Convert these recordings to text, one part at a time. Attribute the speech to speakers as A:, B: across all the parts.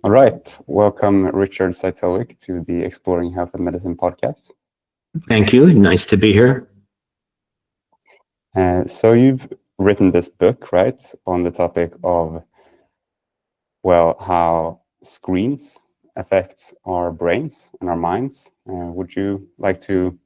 A: All right. Welcome, Richard Cytowic, to the Exploring Health and Medicine podcast.
B: Thank you. Nice to be here.
A: So you've written this book, right, on the topic of, well, how screens affect our brains and our minds. Would you like to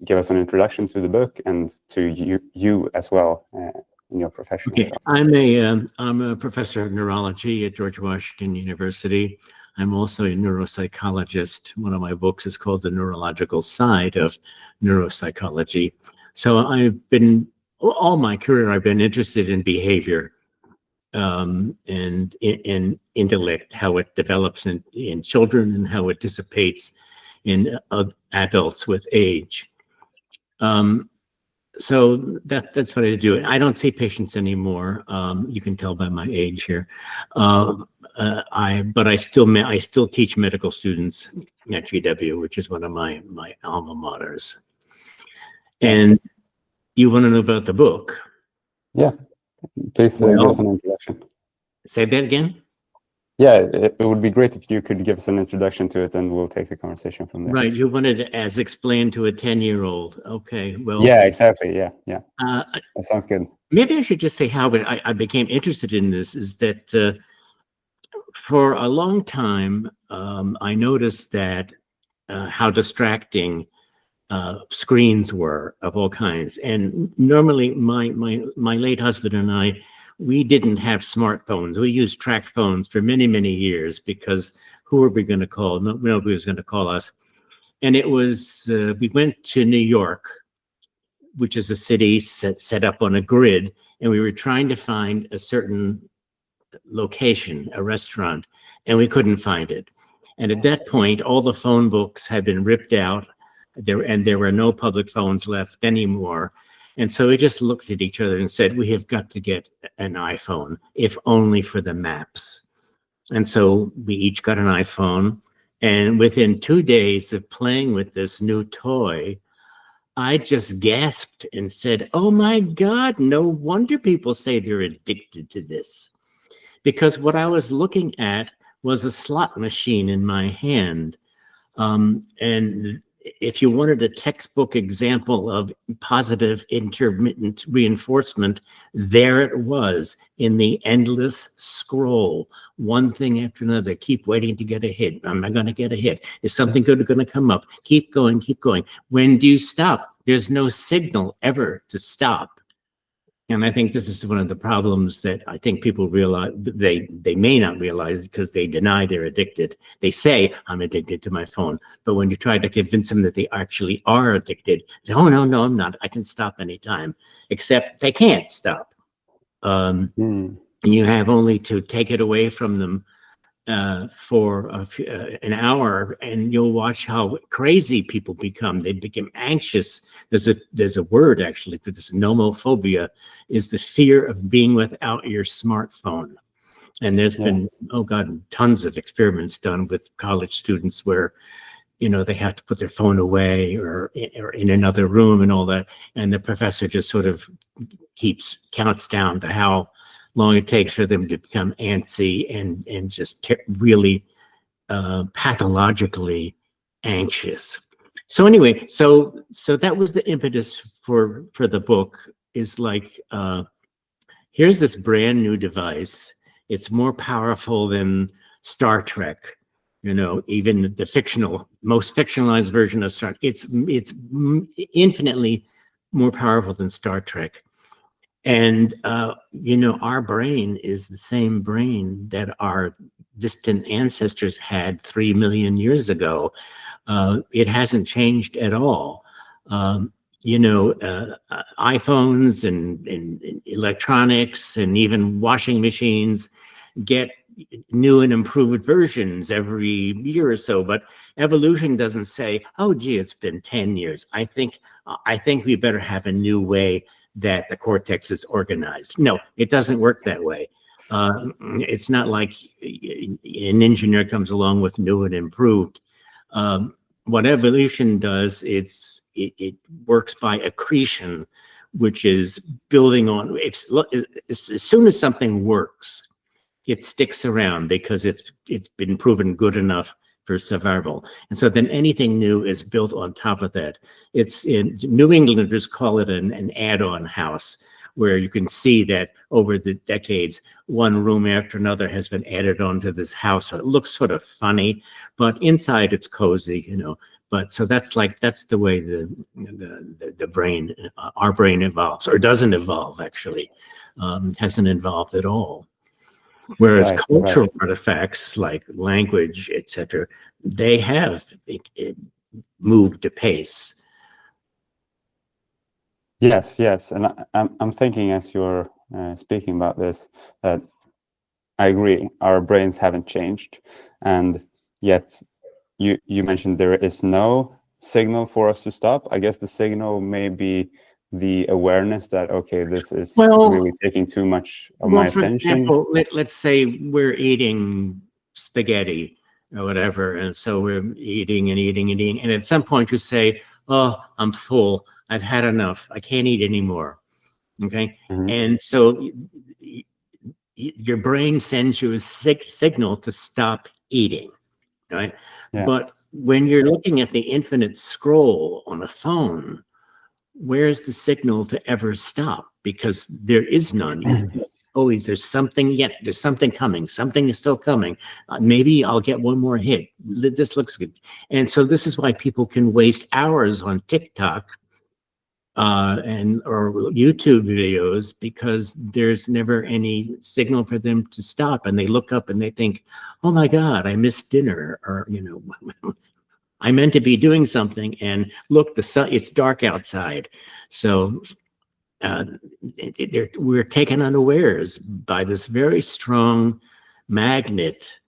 A: give us an introduction to the book and to you as well in your profession?
B: Okay, I'm a professor of neurology at George Washington University. I'm also a neuropsychologist. One of my books is called The Neurological Side of Neuropsychology. So all my career, I've been interested in behavior and in intellect, how it develops in children and how it dissipates in adults with age. So that's what I do. I don't see patients anymore. You can tell by my age here. But I still teach medical students at GW, which is one of my alma maters. And you want to know about the book?
A: Yeah, please give us an introduction.
B: Say that again?
A: Yeah, it would be great if you could give us an introduction to it, and we'll take the conversation from there.
B: Right, you wanted it as explained to a 10-year-old. Okay, well.
A: Yeah, exactly. Yeah. That sounds good.
B: Maybe I should just say how I became interested in this is that for a long time, I noticed that how distracting screens were of all kinds. And normally my late husband and I, we didn't have smartphones. We used track phones for many, many years because who were we going to call? Nobody was going to call us. And it was, we went to New York, which is a city set up on a grid, and we were trying to find a certain location, a restaurant, and we couldn't find it. And at that point, all the phone books had been ripped out, there were no public phones left anymore. And so we just looked at each other and said, we have got to get an iPhone, if only for the maps. And so we each got an iPhone. And within 2 days of playing with this new toy, I just gasped and said, oh my God, no wonder people say they're addicted to this. Because what I was looking at was a slot machine in my hand. And if you wanted a textbook example of positive intermittent reinforcement, there it was in the endless scroll, one thing after another. Keep waiting to get a hit. Am I going to get a hit? Is something good going to come up? Keep going, keep going. When do you stop? There's no signal ever to stop. And I think this is one of the problems that I think people realize, they may not realize because they deny they're addicted. They say, I'm addicted to my phone. But when you try to convince them that they actually are addicted, they say, oh, no, I'm not. I can stop anytime. Except they can't stop. And you have only to take it away from them for an hour, and you'll watch how crazy people become. They become anxious. There's a word actually for this. Nomophobia is the fear of being without your smartphone. And there's been, oh God, tons of experiments done with college students where, they have to put their phone away or in another room and all that. And the professor just sort of counts down to how long it takes for them to become antsy and just really pathologically anxious. So anyway, so that was the impetus for the book. Is like, here's this brand new device. It's more powerful than Star Trek. Even the most fictionalized version of Star Trek. It's infinitely more powerful than Star Trek. And, our brain is the same brain that our distant ancestors had 3 million years ago. It hasn't changed at all. iPhones and electronics and even washing machines get new and improved versions every year or so, but evolution doesn't say, oh, gee, it's been 10 years. I think we better have a new way that the cortex is organized. No, it doesn't work that way. It's not like an engineer comes along with new and improved. What evolution does, it works by accretion, which is building on. As soon as something works, it sticks around because it's been proven good enough for survival. And so then anything new is built on top of that. It's in New Englanders call it an add-on house, where you can see that over the decades, one room after another has been added onto this house. So it looks sort of funny, but inside it's cozy, you know. But so that's the way the brain, our brain evolves, or doesn't evolve actually, hasn't evolved at all. Whereas cultural artifacts like language, etc., they have moved apace.
A: Yes, yes, and I'm thinking as you're speaking about this that I agree. Our brains haven't changed, and yet you mentioned there is no signal for us to stop. I guess the signal may be the awareness that, okay, this is really taking too much of my attention.
B: For example, let's say we're eating spaghetti or whatever, and so we're eating and eating and eating, and at some point you say, oh, I'm full, I've had enough, I can't eat anymore. Okay. And so your brain sends you a signal to stop eating, right? Yeah. But when you're looking at the infinite scroll on a phone, where's the signal to ever stop? Because there is none. Always there's something yet, there's something coming, something is still coming. Maybe I'll get one more hit. This looks good. And so this is why people can waste hours on TikTok or YouTube videos, because there's never any signal for them to stop. And they look up and they think, oh my God, I missed dinner, or, you know, I meant to be doing something, and look, the sun, it's dark outside. So we're taken unawares by this very strong magnet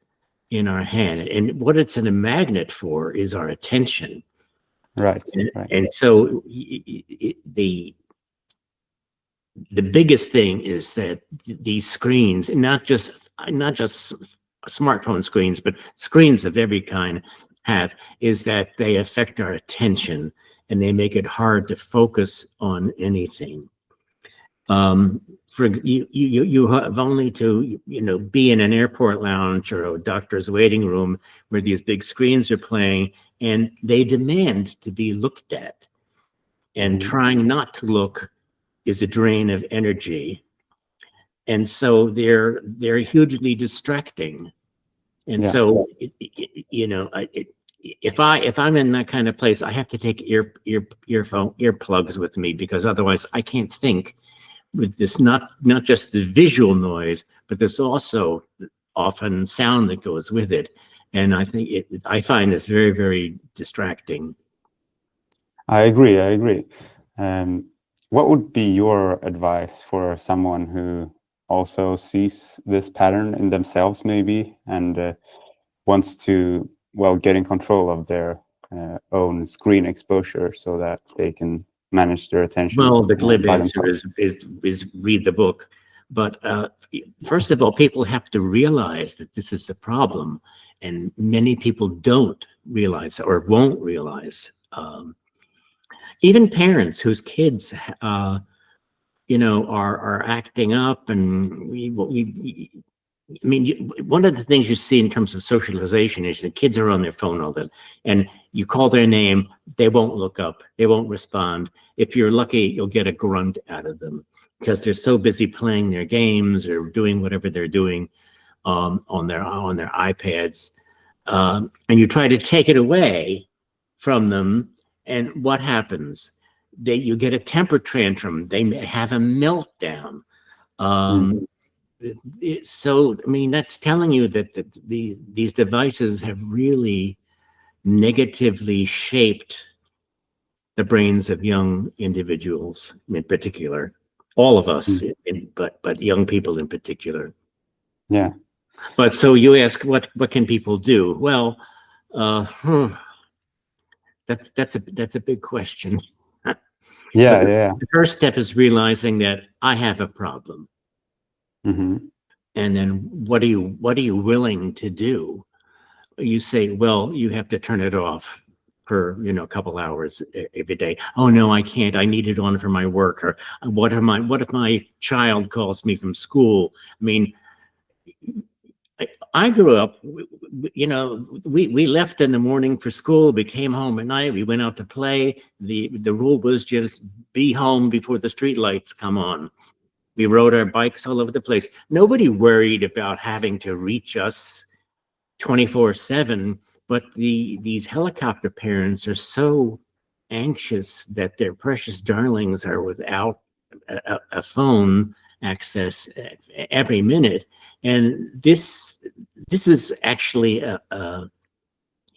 B: in our hand. And what it's in a magnet for is our attention.
A: Right.
B: And so the biggest thing is that these screens, not just smartphone screens, but screens of every kind is that they affect our attention, and they make it hard to focus on anything. For you have only to, you know, be in an airport lounge or a doctor's waiting room where these big screens are playing, and they demand to be looked at. And trying not to look is a drain of energy. And so they're hugely distracting. And so, you know, if I'm in that kind of place, I have to take earplugs with me, because otherwise I can't think. With this, not just the visual noise, but there's also often sound that goes with it. And I think I find this very, very distracting.
A: I agree. What would be your advice for someone who also sees this pattern in themselves, maybe, and wants to, well, get in control of their own screen exposure so that they can manage their attention?
B: Well, the glib answer is read the book. But first of all, people have to realize that this is a problem, and many people don't realize or won't realize. Even parents whose kids, you know, are acting up, and I mean, one of the things you see in terms of socialization is that kids are on their phone all the time, and you call their name, they won't look up, they won't respond. If you're lucky, you'll get a grunt out of them, because they're so busy playing their games or doing whatever they're doing on their iPads. And you try to take it away from them, and what happens? You get a temper tantrum. They may have a meltdown. So, I mean, that's telling you that these devices have really negatively shaped the brains of young individuals in particular, all of us, but young people in particular.
A: Yeah.
B: But so you ask, what can people do? Well, that's a big question.
A: Yeah.
B: The first step is realizing that I have a problem. And then what are you willing to do? You say, well, you have to turn it off for, you know, a couple hours every day. Oh no, I can't. I need it on for my work. Or what if my child calls me from school? I mean, I grew up, we left in the morning for school. We came home at night. We went out to play. The rule was just be home before the street lights come on. We rode our bikes all over the place. Nobody worried about having to reach us 24/7. But these helicopter parents are so anxious that their precious darlings are without a phone access every minute, and this is actually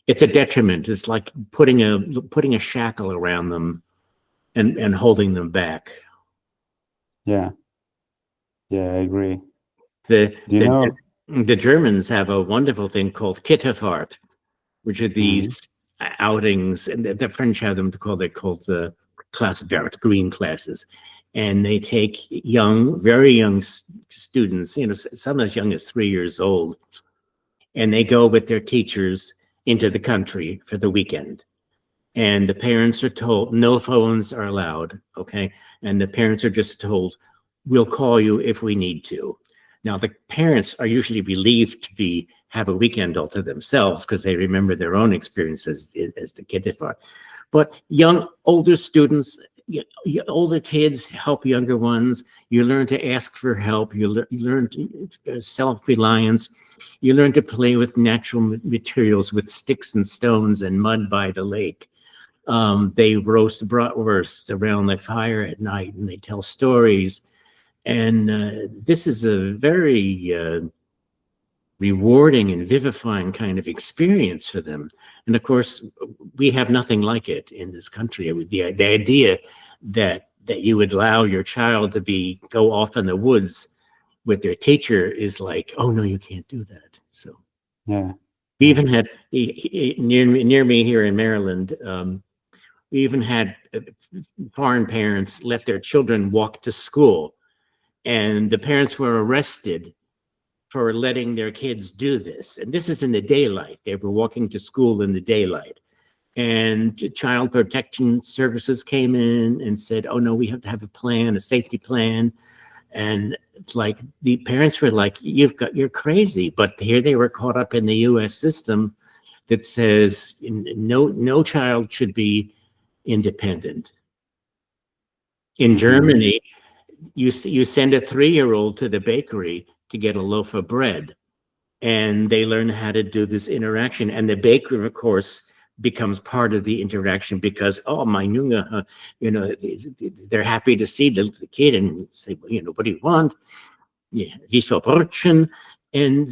B: it's a detriment. It's like putting a shackle around them and holding them back.
A: Yeah, I agree.
B: The Germans have a wonderful thing called Kitterfahrt, which are these outings, and the French have them called the Klassenfahrt, green classes. And they take very young students, some as young as 3 years old, and they go with their teachers into the country for the weekend. And the parents are told no phones are allowed, okay? And the parents are just told, we'll call you if we need to. Now, the parents are usually relieved to have a weekend all to themselves because they remember their own experiences as the kid. But older students, older kids help younger ones. You learn to ask for help. You learn self-reliance. You learn to play with natural materials, with sticks and stones and mud by the lake. They roast bratwursts around the fire at night, and they tell stories. And this is a very rewarding and vivifying kind of experience for them. And of course, we have nothing like it in this country. The idea that you would allow your child to go off in the woods with their teacher is like, oh no, you can't do that. So
A: yeah,
B: we even had near me here in Maryland. We even had foreign parents let their children walk to school, and the parents were arrested for letting their kids do this. And this is in the daylight. They were walking to school in the daylight. And Child Protection Services came in and said, oh, no, we have to have a safety plan. And it's like the parents were like, you're crazy. But here they were caught up in the US system that says no child should be independent. In Germany, you send a 3-year-old to the bakery to get a loaf of bread, and they learn how to do this interaction. And the baker, of course, becomes part of the interaction because, oh, my Junge, they're happy to see the kid and say, well, what do you want? Yeah, wie viel Brötchen? And,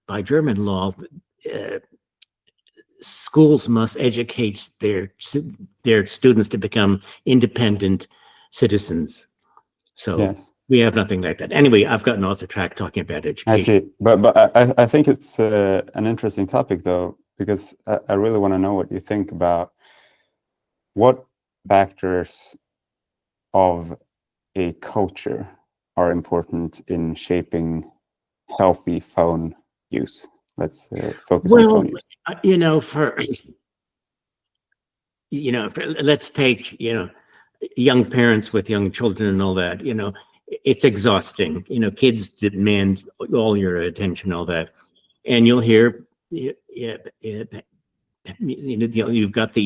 B: by German law, schools must educate their students to become independent citizens. So yes. We have nothing like that. Anyway, I've gotten off the track talking about education.
A: I see, but I think it's an interesting topic, though, because I really want to know what you think about what factors of a culture are important in shaping healthy phone use. Let's focus on phone use.
B: Let's take young parents with young children and all that. It's exhausting. Kids demand all your attention, all that, and you'll hear, you've got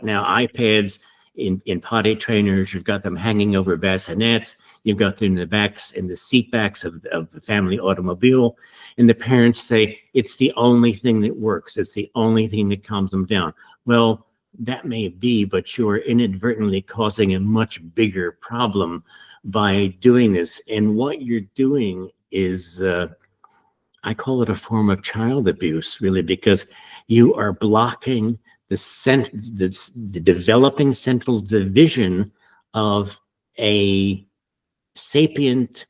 B: now iPads in potty trainers. You've got them hanging over bassinets. You've got them in the seat backs of the family automobile, and the parents say it's the only thing that works. It's the only thing that calms them down. Well, that may be, but you are inadvertently causing a much bigger problem by doing this. And what you're doing is, I call it a form of child abuse, really, because you are blocking the developing central division of a sapient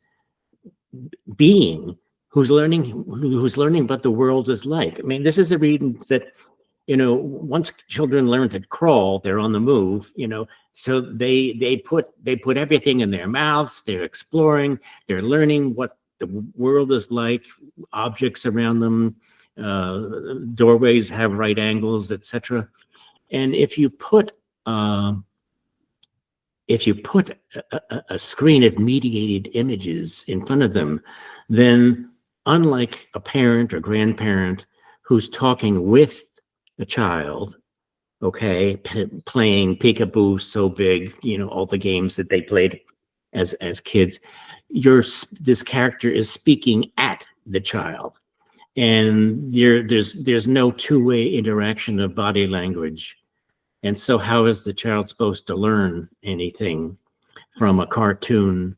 B: being who's learning what the world is like. I mean, this is a reason that once children learn to crawl, they're on the move, so they put everything in their mouths. They're exploring, they're learning what the world is like, objects around them, doorways have right angles, etc. And if you put if you put a screen of mediated images in front of them, then unlike a parent or grandparent who's talking with the child, okay, playing peekaboo so big, you know, all the games that they played as kids, this character is speaking at the child, and there's no two-way interaction of body language. And so how is the child supposed to learn anything from a cartoon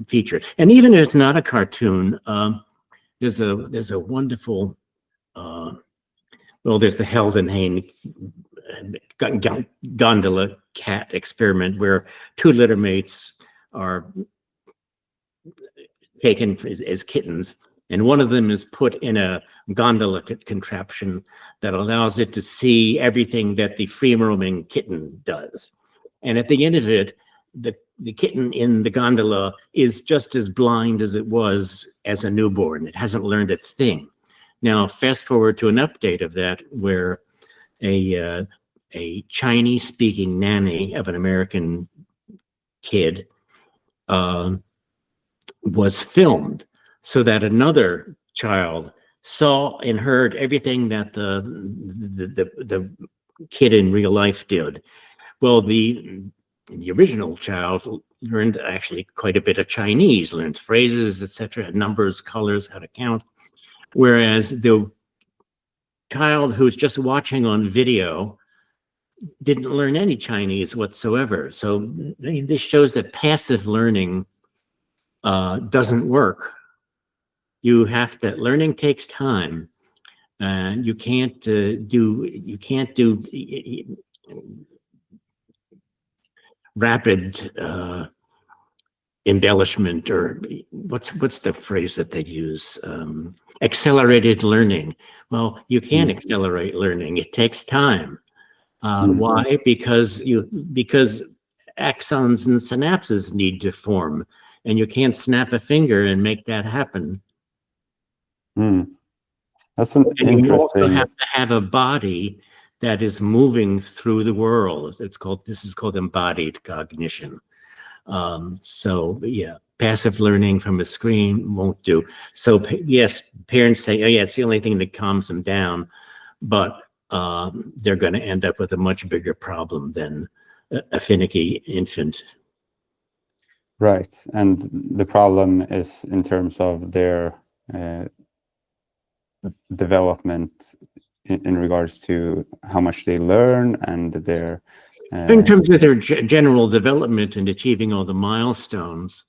B: feature? And even if it's not a cartoon, there's a wonderful well, there's the Heldenhain gondola cat experiment where two littermates are taken as kittens, and one of them is put in a gondola contraption that allows it to see everything that the free-roaming kitten does. And at the end of it, the kitten in the gondola is just as blind as it was as a newborn. It hasn't learned a thing. Now, fast forward to an update of that where a Chinese-speaking nanny of an American kid was filmed so that another child saw and heard everything that the kid in real life did. Well, the original child learned actually quite a bit of Chinese, learned phrases, etc., numbers, colors, how to count. Whereas the child who's just watching on video didn't learn any Chinese whatsoever. So this shows that passive learning doesn't work. Learning takes time, and you can't do rapid embellishment, or what's the phrase that they use? Accelerated learning. Well, you can't accelerate learning. It takes time. Why? Because axons and synapses need to form, and you can't snap a finger and make that happen.
A: That's an interesting.
B: You also have to have a body that is moving through the world. This is called embodied cognition. So yeah, passive learning from a screen won't do. So yes, parents say, oh yeah, it's the only thing that calms them down, but they're going to end up with a much bigger problem than a finicky infant.
A: Right, and the problem is in terms of their development in regards to how much they learn and their
B: in terms of their general development and achieving all the milestones,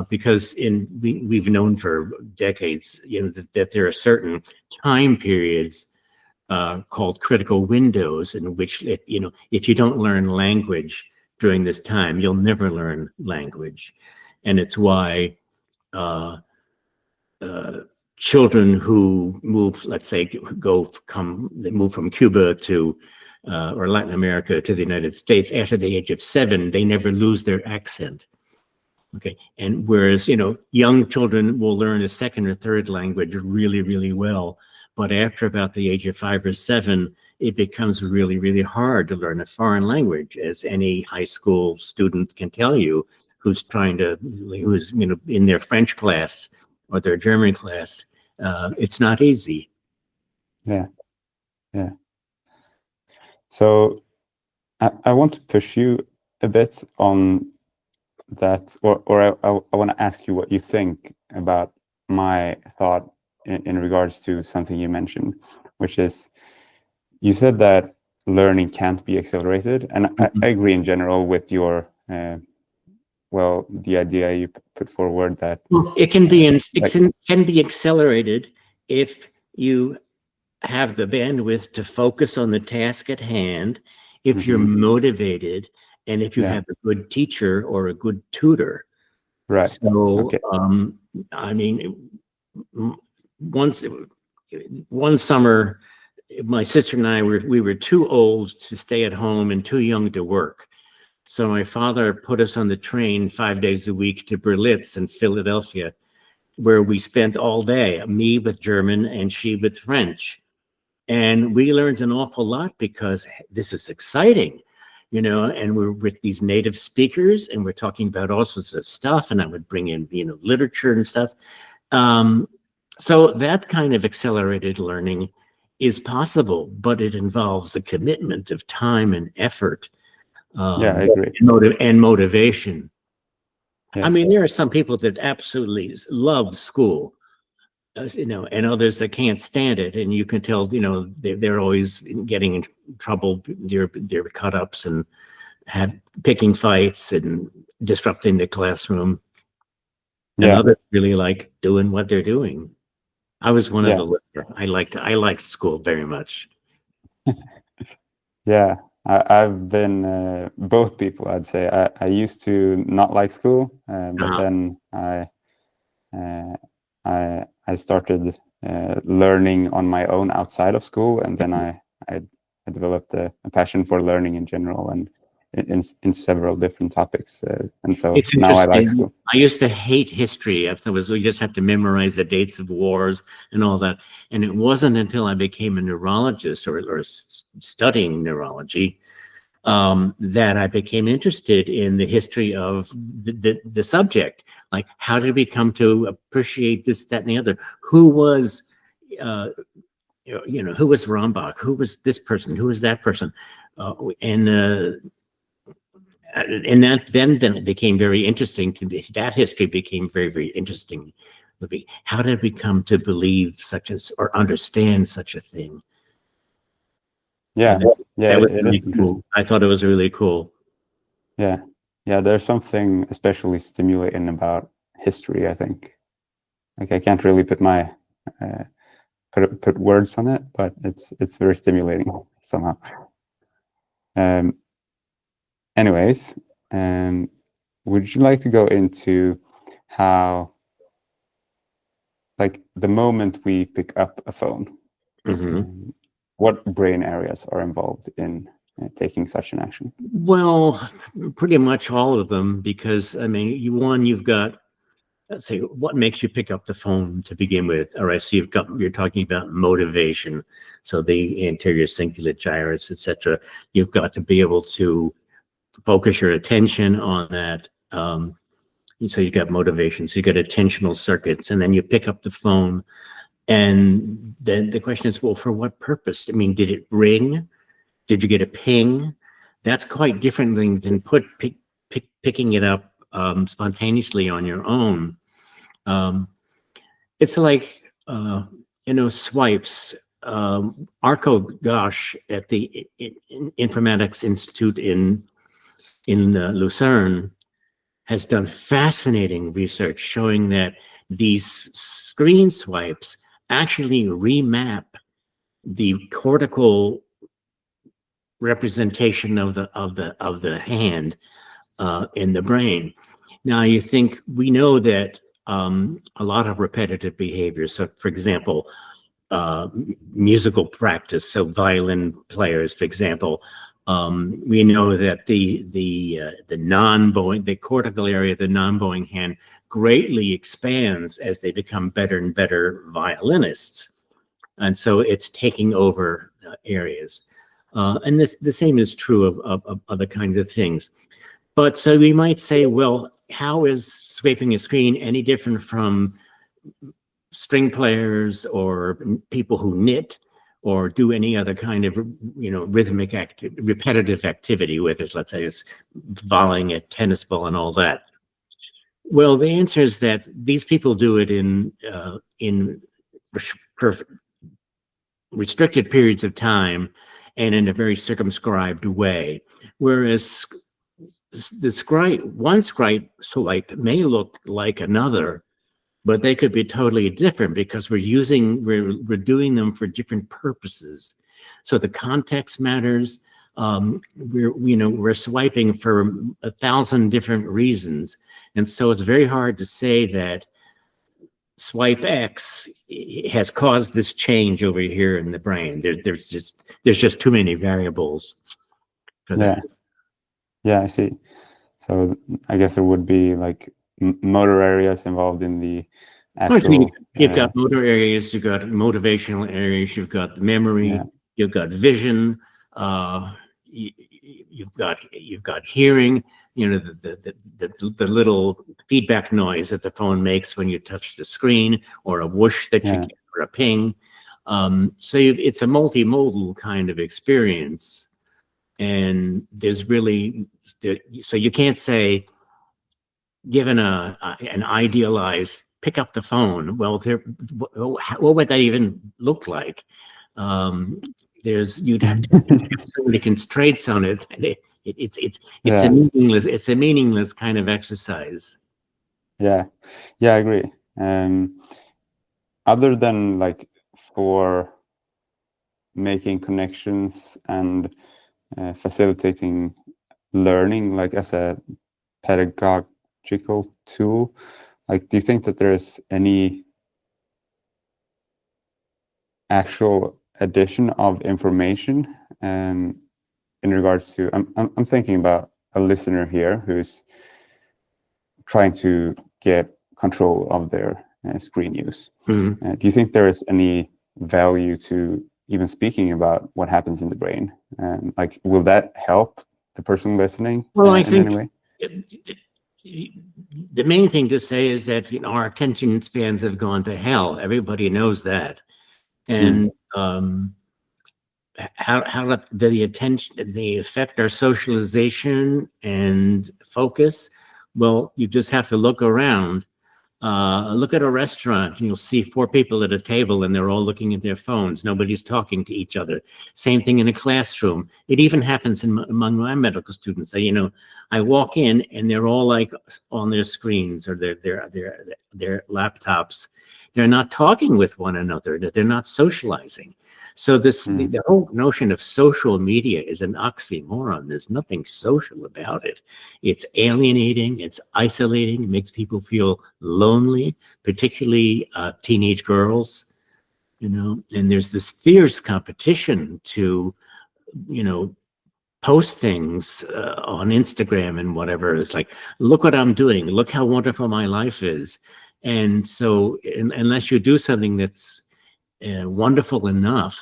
B: because we've known for decades, you know, that there are certain time periods called critical windows in which, if you don't learn language during this time, you'll never learn language. And it's why children who move, let's say, they move from Cuba to or Latin America to the United States after the age of 7, they never lose their accent. Okay, and whereas young children will learn a second or third language really, really well, but after about the age of 5 or 7, it becomes really, really hard to learn a foreign language, as any high school student can tell you who's in their French class or their German class. It's not easy.
A: Yeah. So I want to push you a bit on that, or I want to ask you what you think about my thought in regards to something you mentioned, which is, you said that learning can't be accelerated, and I agree in general with your the idea you put forward that
B: it can be accelerated if you have the bandwidth to focus on the task at hand, if you're motivated, and if you have a good teacher or a good tutor.
A: Right.
B: So, I mean, one summer, my sister and I we were too old to stay at home and too young to work. So my father put us on the train 5 days a week to Berlitz in Philadelphia, where we spent all day, me with German and she with French. And we learned an awful lot because this is exciting. and we're with these native speakers, and we're talking about all sorts of stuff, and I would bring in, literature and stuff. So that kind of accelerated learning is possible, but it involves a commitment of time and effort,
A: Yeah, I agree.
B: and motivation.
A: Yes.
B: I mean, there are some people that absolutely love school, and others that can't stand it, and you can tell, they're always getting in trouble. They're cut ups and picking fights and disrupting the classroom. And
A: Yeah.
B: others really like doing what they're doing. I was one of the latter. I liked school very much.
A: Yeah, I've been both people, I'd say. I used to not like school, but then I started learning on my own outside of school, and then I developed a passion for learning in general and in several different topics, and so
B: it's
A: now I like school.
B: I used to hate history. I thought we just have to memorize the dates of wars and all that, and it wasn't until I became a neurologist or studying neurology that I became interested in the history of the subject. Like, how did we come to appreciate this, that, and the other? Who was, who was Rombach? Who was this person? Who was that person? And that then it became very interesting to me. That history became very, very interesting. How did we come to believe or understand such a thing?
A: Yeah,
B: that was really cool. I thought it was really cool.
A: Yeah, there's something especially stimulating about history, I think. Like, I can't really put my put words on it, but it's very stimulating somehow. Anyways, would you like to go into how, like, the moment we pick up a phone, what brain areas are involved in taking such an action?
B: Well, pretty much all of them, because I mean, you've got, let's say, what makes you pick up the phone to begin with? All right, so you're talking about motivation, so the anterior cingulate gyrus, etc. You've got to be able to focus your attention on that. So you've got motivation, so you've got attentional circuits, and then you pick up the phone, and then the question is, well, for what purpose? I mean, did it ring? Did you get a ping? That's quite different than picking it up spontaneously on your own. It's like, swipes. Arco Gosh at the Informatics Institute in Lucerne has done fascinating research showing that these screen swipes actually remap the cortical representation of the hand in the brain. Now, we know that a lot of repetitive behaviors. So, for example, musical practice. So, violin players, for example, we know that the non-bowing, the cortical area of the non-bowing hand greatly expands as they become better and better violinists, and so it's taking over areas. And the same is true of other kinds of things. But so we might say, well, how is scraping a screen any different from string players or people who knit or do any other kind of, rhythmic repetitive activity, whether it's, let's say, it's volleying a tennis ball and all that? Well, the answer is that these people do it for restricted periods of time and in a very circumscribed way, whereas one swipe may look like another, but they could be totally different because we're doing them for different purposes. So the context matters. We're swiping for 1,000 different reasons, and so it's very hard to say that swipe X has caused this change over here in the brain. There's just too many variables for that.
A: Yeah, I see. So I guess there would be like motor areas involved in the actual.
B: You've got motor areas, you've got motivational areas, you've got memory, you've got vision, you've got hearing, the little feedback noise that the phone makes when you touch the screen, or a whoosh that you get, or a ping. So it's a multimodal kind of experience, and there's really, so you can't say, given an idealized pick up the phone, well, what would that even look like? You'd have to have so many constraints on it. It's a meaningless kind of exercise.
A: Yeah, I agree. Other than like for making connections and facilitating learning, like as a pedagogical tool, like do you think that there's any actual addition of information in regards to, I'm thinking about a listener here who's trying to get control of their screen use. Do you think there is any value to even speaking about what happens in the brain? Like, will that help the person listening?
B: Well, I think
A: in any way?
B: The main thing to say is that our attention spans have gone to hell. Everybody knows that. And how do they affect our socialization and focus? Well, you just have to look around. Look at a restaurant, and you'll see 4 people at a table, and they're all looking at their phones. Nobody's talking to each other. Same thing in a classroom. It even happens among my medical students. I walk in, and they're all like on their screens or their laptops. They're not talking with one another. They're not socializing. So the whole notion of social media is an oxymoron. There's nothing social about it. It's alienating, it's isolating, it makes people feel lonely, particularly teenage girls, and there's this fierce competition to, post things on Instagram and whatever. It's like, look what I'm doing, look how wonderful my life is. And so unless you do something that's wonderful enough,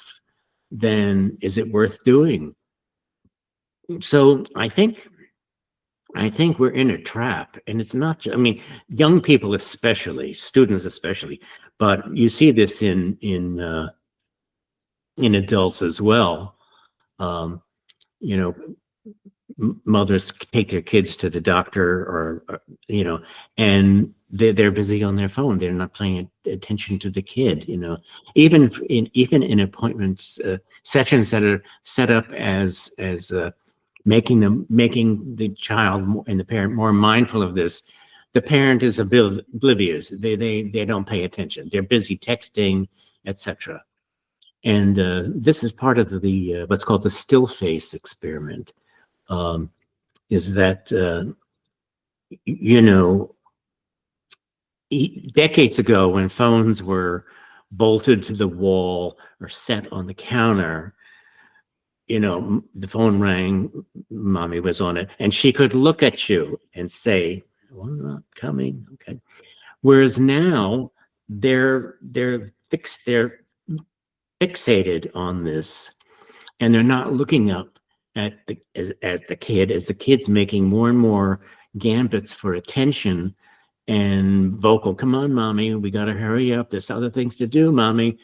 B: then is it worth doing? So I think we're in a trap, and it's not just, young people especially, students especially, but you see this in adults as well. Mothers take their kids to the doctor, or and they're busy on their phone. They're not paying attention to the kid. Even in appointments, sessions that are set up as making the child and the parent more mindful of this. The parent is oblivious. They don't pay attention. They're busy texting, etc. And this is part of the what's called the still face experiment. Is that decades ago, when phones were bolted to the wall or set on the counter, the phone rang, mommy was on it, and she could look at you and say, well, I'm not coming. Okay. Whereas now they're fixated on this, and they're not looking up at the kid, as the kid's making more and more gambits for attention and vocal. Come on, mommy, we got to hurry up. There's other things to do, mommy.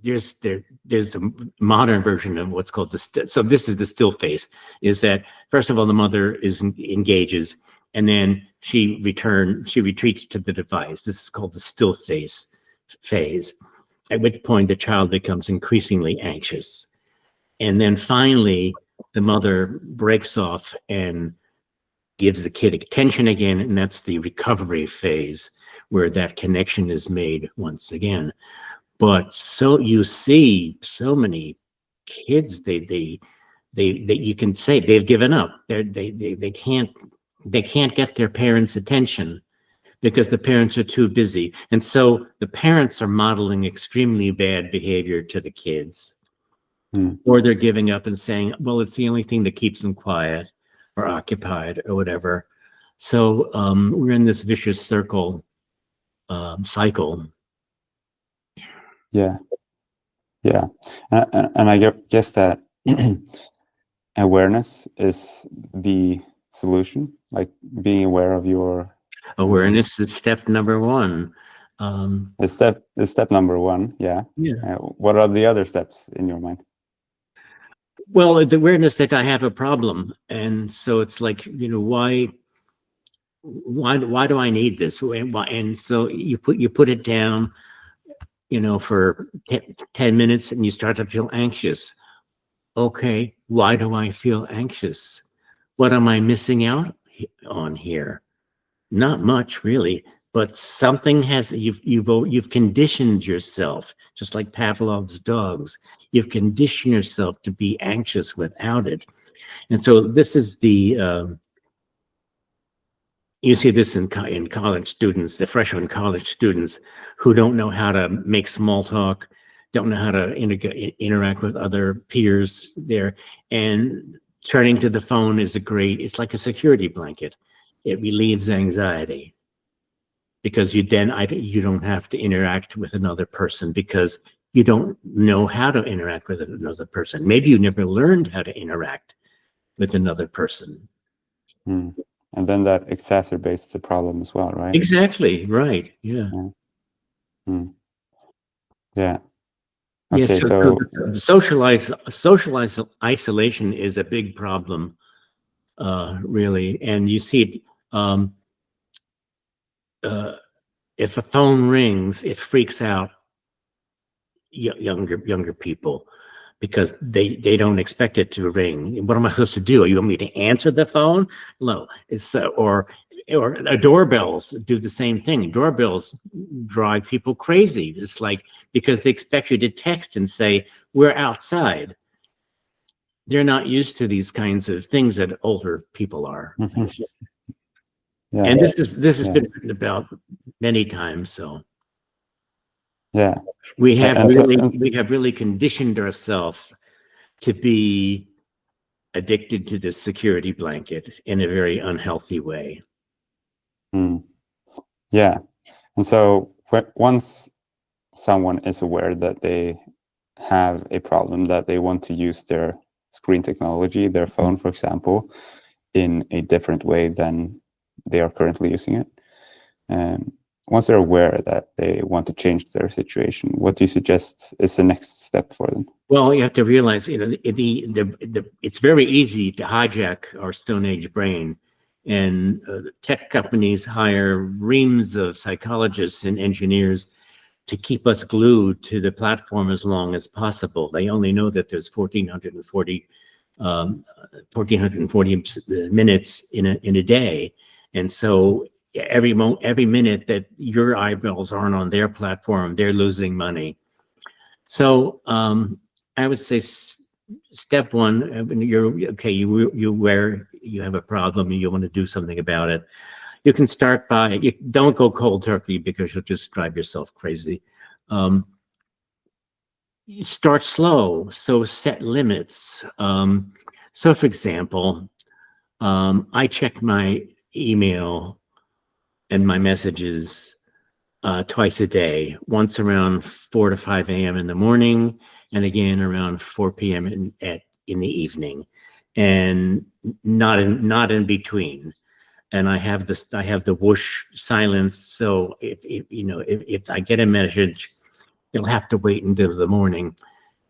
B: There's a modern version of what's called so this is the still face. Is that, first of all, the mother engages, and then she retreats to the device. This is called the still face phase, at which point the child becomes increasingly anxious. And then finally, the mother breaks off and gives the kid attention again, and that's the recovery phase, where that connection is made once again. But so you see so many kids, they you can say they've given up. They can't get their parents' attention because the parents are too busy. And so the parents are modeling extremely bad behavior to the kids. Or they're giving up and saying, well, it's the only thing that keeps them quiet or occupied or whatever. So we're in this vicious cycle.
A: Yeah. And I guess that awareness is the solution, like being aware of your
B: awareness is step number one.
A: is step number one. Yeah. What are the other steps in your mind?
B: Well, the awareness that I have a problem, and so it's like, you know, why do I need this? And so you put it down, you know, for 10 minutes, and you start to feel anxious. Okay, why do I feel anxious? What am I missing out on here? Not much, really, but something has, you've conditioned yourself, just like Pavlov's dogs. You've conditioned yourself to be anxious without it. And so this is the, you see this in college students, the freshman college students who don't know how to make small talk, don't know how to interact with other peers there. And turning to the phone is it's like a security blanket. It relieves anxiety because you don't have to interact with another person because you don't know how to interact with another person. Maybe you never learned how to interact with another person.
A: And then that exacerbates the problem as well, right?
B: Exactly, right, yeah.
A: Yeah.
B: Okay,
A: yes,
B: so socialized isolation is a big problem, really. And you see it, if a phone rings, it freaks out younger people because they don't expect it to ring. What am I supposed to do? You want me to answer the phone? No, it's or doorbells do the same thing. Doorbells drive people crazy. It's like because they expect you to text and say we're outside. They're not used to these kinds of things that older people are.
A: Yeah.
B: And this has been written about many times. So
A: yeah,
B: we have really conditioned ourselves to be addicted to this security blanket in a very unhealthy way.
A: Yeah. And so once someone is aware that they have a problem, that they want to use their screen technology, their phone, for example, in a different way than they are currently using it, once they're aware that they want to change their situation, what do you suggest is the next step for them?
B: Well, you have to realize, you know, it's very easy to hijack our Stone Age brain, and tech companies hire reams of psychologists and engineers to keep us glued to the platform as long as possible. They only know that there's 1,440 minutes in a day, and so every minute that your eyeballs aren't on their platform, they're losing money. So I would say step one, you're okay. You have a problem and you want to do something about it. You can start by, don't go cold turkey because you'll just drive yourself crazy. You start slow, so set limits. So for example, I check my email and my messages twice a day, once around 4 to 5 a.m. in the morning, and again around 4 p.m. in the evening, and not in between. And I have the whoosh silence. So if I get a message, you'll have to wait until the morning.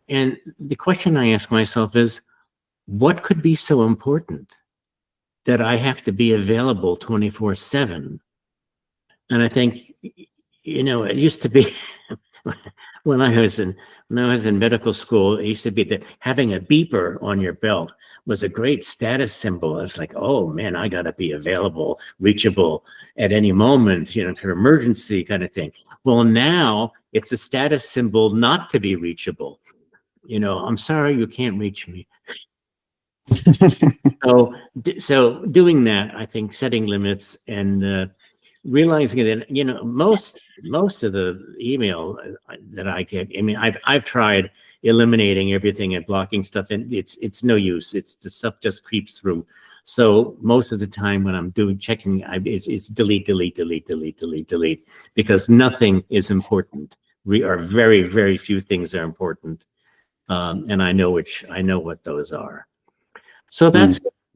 B: And the question I ask myself is, what could be so important that I have to be available 24/7? And I think, it used to be when I was in medical school, it used to be that having a beeper on your belt was a great status symbol. It's like, oh man, I got to be available, reachable at any moment, for emergency kind of thing. Well, now it's a status symbol not to be reachable. I'm sorry, you can't reach me. So doing that, I think setting limits and realizing that most of the email that I get, I mean, I've tried eliminating everything and blocking stuff, and it's no use. It's the stuff just creeps through. So most of the time when I'm checking, it's delete, because nothing is important. We are very, very few things are important, and I know what those are. So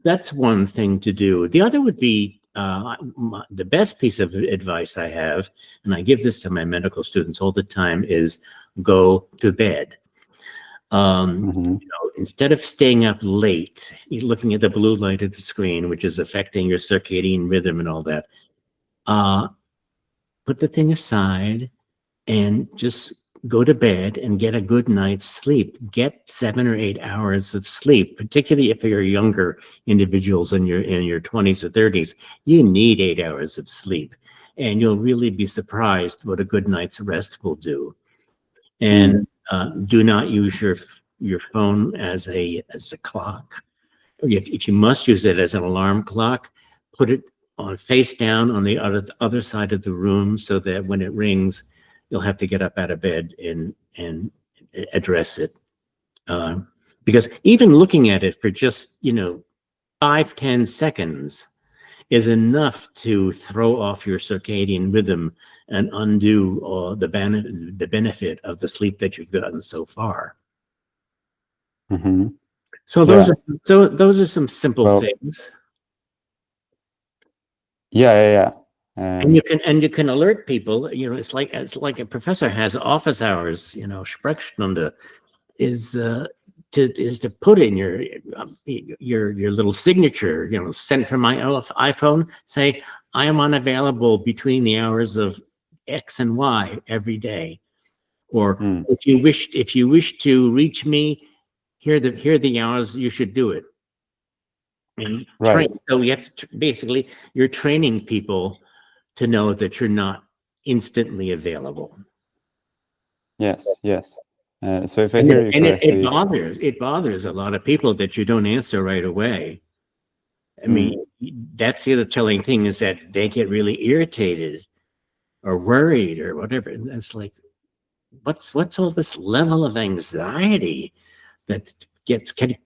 B: that's one thing to do. The other would be the best piece of advice I have, and I give this to my medical students all the time, is go to bed. Instead of staying up late, looking at the blue light of the screen, which is affecting your circadian rhythm and all that, put the thing aside and just go to bed and get a good night's sleep. Get 7 or 8 hours of sleep, particularly if you're younger individuals in your 20s or 30s. You need 8 hours of sleep, and you'll really be surprised what a good night's rest will do. And do not use your phone as a clock. If you must use it as an alarm clock, put it on face down on the other side of the room, so that when it rings, you'll have to get up out of bed and address it. Because even looking at it for just 5-10 seconds is enough to throw off your circadian rhythm and undo the benefit of the sleep that you've gotten so far. So those are some simple things.
A: Yeah.
B: And you can alert people. It's like a professor has office hours. Sprechstunde is to put in your little signature. Send from my iPhone. Say, I am unavailable between the hours of X and Y every day. Or if you wish to reach me, here are the hours you should do it. And so we have to basically, you're training people to know that you're not instantly available.
A: Yes. So if I hear you correctly,
B: it bothers a lot of people that you don't answer right away. I mean, that's the other telling thing, is that they get really irritated or worried or whatever. And it's like, what's all this level of anxiety that getting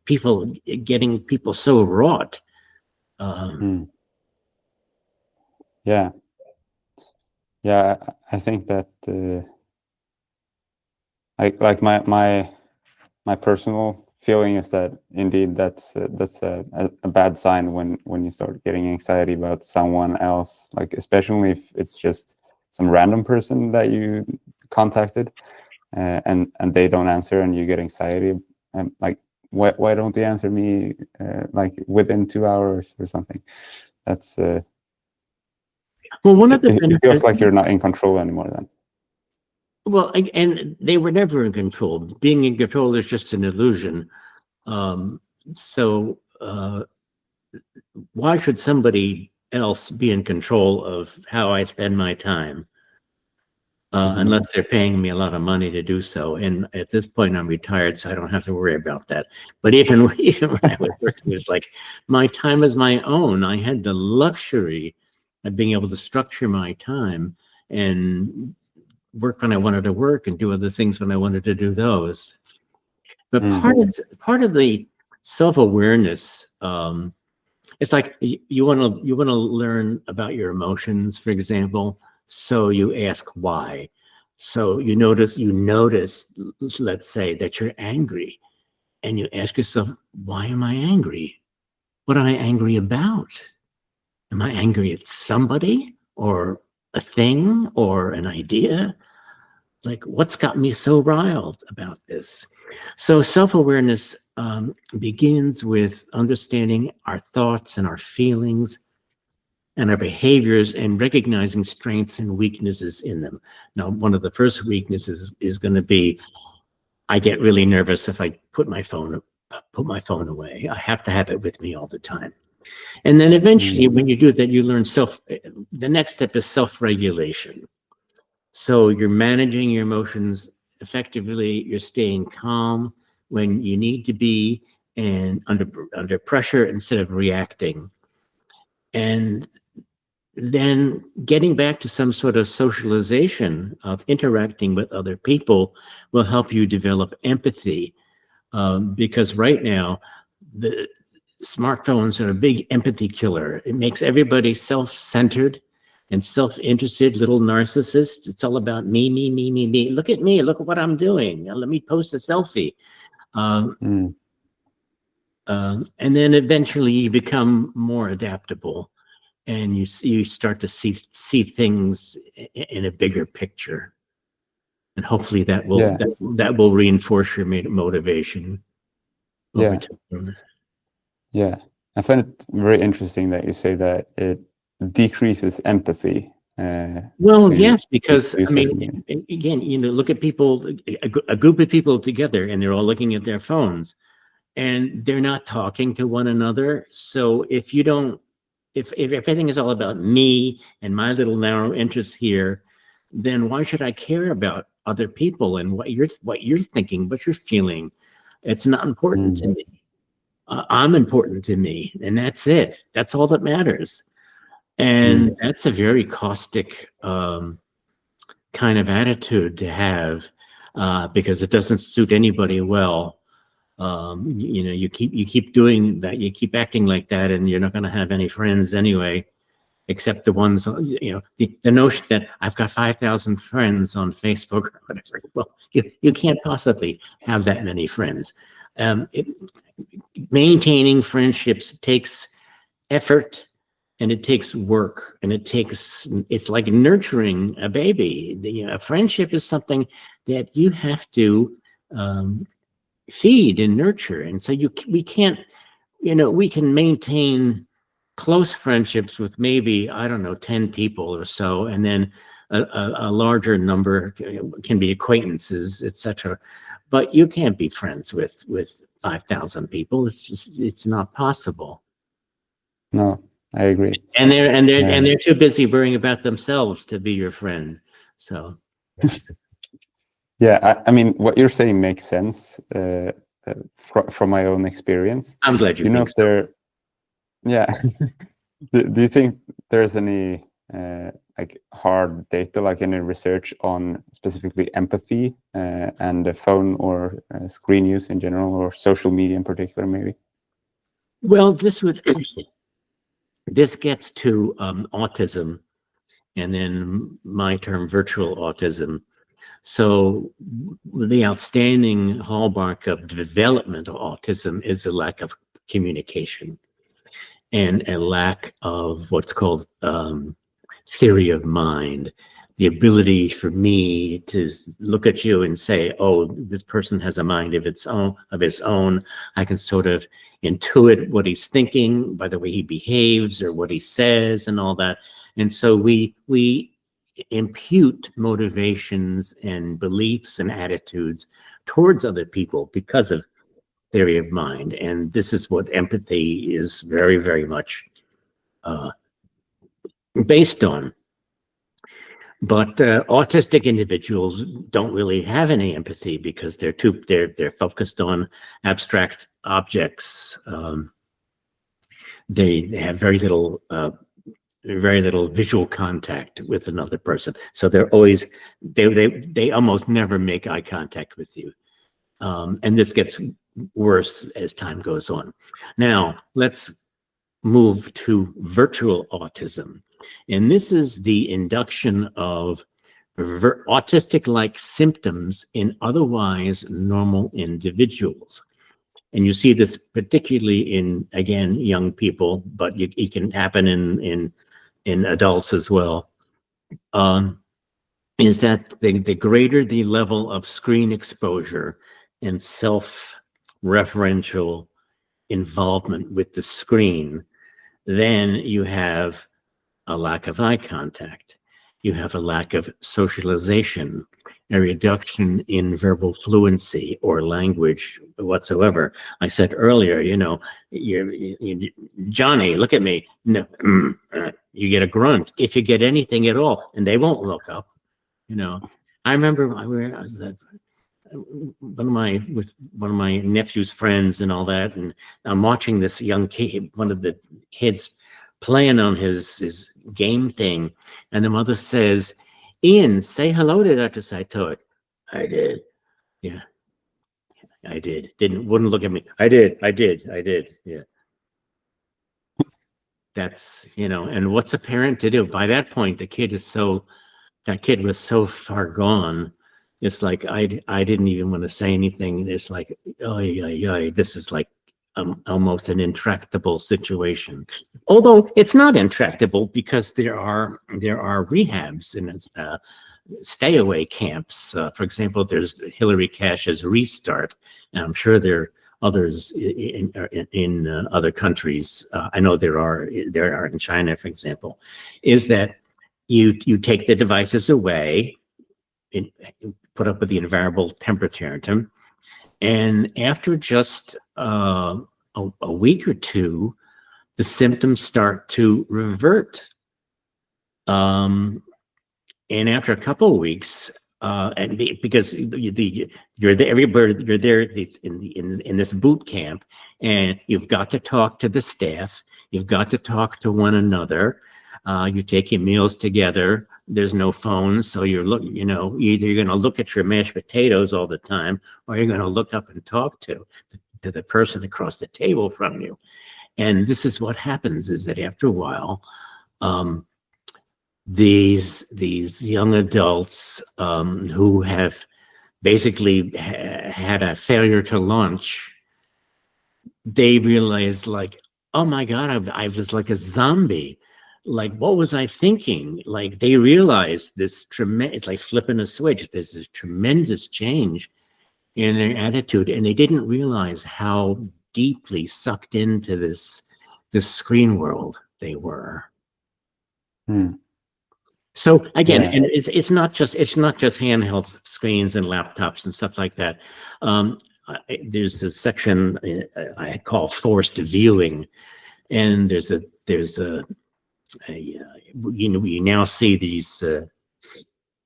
B: people so wrought?
A: Yeah, I think that my personal feeling is that indeed that's a bad sign when you start getting anxiety about someone else, like especially if it's just some random person that you contacted and they don't answer and you get anxiety, and like why don't they answer me like within 2 hours or something? That's
B: well, one of the
A: it feels like you're not in control anymore then.
B: Well, and they were never in control. Being in control is just an illusion. So why should somebody else be in control of how I spend my time? Unless they're paying me a lot of money to do so. And at this point, I'm retired, so I don't have to worry about that. But even when I was working, it was like, my time is my own. I had the luxury of being able to structure my time and work when I wanted to work and do other things when I wanted to do those. But part of the self-awareness, it's like you want to learn about your emotions, for example. So you ask why. So you notice, let's say that you're angry, and you ask yourself, why am I angry? What am I angry about? Am I angry at somebody or a thing or an idea? Like, what's got me so riled about this? So self-awareness begins with understanding our thoughts and our feelings and our behaviors, and recognizing strengths and weaknesses in them. Now, one of the first weaknesses is going to be, I get really nervous if I put my phone away. I have to have it with me all the time. And then eventually, when you do that, you learn the next step is self-regulation. So you're managing your emotions effectively. You're staying calm when you need to be, and under pressure instead of reacting. And then getting back to some sort of socialization of interacting with other people will help you develop empathy. Because right now, the smartphones are a big empathy killer. It makes everybody self-centered and self-interested, little narcissists. It's all about me. Look at me. Look at what I'm doing. Now, let me post a selfie. And then eventually you become more adaptable, and you start to see things in a bigger picture, and hopefully that will
A: Yeah.
B: that will reinforce your motivation over
A: Yeah.
B: time.
A: Yeah. I find it very interesting that you say that it decreases empathy.
B: Well,
A: So you
B: yes, because
A: use
B: I mean,
A: social media.
B: again, look at people, a group of people together, and they're all looking at their phones, and they're not talking to one another. So if you don't, if everything is all about me and my little narrow interests here, then why should I care about other people and what you're thinking, what you're feeling? It's not important to me. I'm important to me, and that's it. That's all that matters. And that's a very caustic kind of attitude to have, because it doesn't suit anybody well. You keep doing that, you keep acting like that, and you're not going to have any friends anyway, except the ones, the notion that I've got 5,000 friends on Facebook or whatever. Well, you can't possibly have that many friends. Maintaining friendships takes effort, and it takes work, and it's like nurturing a baby. A friendship is something that you have to feed and nurture. And so we can't, we can maintain close friendships with maybe, I don't know, 10 people or so, and then a larger number can be acquaintances, etc. But you can't be friends with 5,000 people. It's not possible.
A: No, I agree.
B: And they're too busy worrying about themselves to be your friend. So
A: yeah, I mean, what you're saying makes sense from my own experience.
B: I'm glad you
A: know
B: think
A: if there, yeah. Do you think there's any like hard data, like any research on specifically empathy and the phone or screen use in general, or social media in particular, maybe?
B: Well, this gets to autism, and then my term, virtual autism. So the outstanding hallmark of developmental autism is a lack of communication and a lack of what's called theory of mind. The ability for me to look at you and say, oh, this person has a mind of its own. I can sort of intuit what he's thinking by the way he behaves or what he says and all that. And so we impute motivations and beliefs and attitudes towards other people because of theory of mind. And this is what empathy is very, very much based on. But autistic individuals don't really have any empathy because they're focused on abstract objects. They have very little visual contact with another person. So they're always they almost never make eye contact with you. And this gets worse as time goes on. Now let's move to virtual autism. And this is the induction of autistic-like symptoms in otherwise normal individuals. And you see this particularly in, again, young people, but it can happen in adults as well. Is that the greater the level of screen exposure and self-referential involvement with the screen, then you have a lack of eye contact. You have a lack of socialization, a reduction in verbal fluency or language whatsoever. I said earlier, Johnny, look at me. No, you get a grunt if you get anything at all, and they won't look up. I remember I was at with one of my nephew's friends and all that, and I'm watching this young kid, one of the kids, playing on his game thing, and the mother says, "Ian, say hello to Dr. Cytowic." I did. Yeah, I did. Wouldn't look at me. I did. Yeah. That's, and what's a parent to do? By that point, that kid was so far gone. It's like I didn't even want to say anything. It's like, oh yeah, this is like almost an intractable situation. Although it's not intractable, because there are rehabs and stay away camps. For example, there's Hillary Cash's Restart, and I'm sure there are others in other countries. I know there are in China, for example. Is that you take the devices away, put up with the invariable temper tantrum, and after just a week or two, the symptoms start to revert. And after a couple of weeks, because you're there, you're there in this boot camp, and you've got to talk to the staff, you've got to talk to one another. You take your meals together. There's no phones, so you're either you're going to look at your mashed potatoes all the time, or you're going to look up and talk to the person across the table from you. And this is what happens: is that after a while, these young adults who have basically had a failure to launch, they realize, like, oh my God, I was like a zombie. Like, what was I thinking? Like, they realize this tremendous, it's like flipping a switch. There's this tremendous change in their attitude, and they didn't realize how deeply sucked into this screen world they were. So again, and it's not just handheld screens and laptops and stuff like that. There's a section I call forced viewing, and we now see these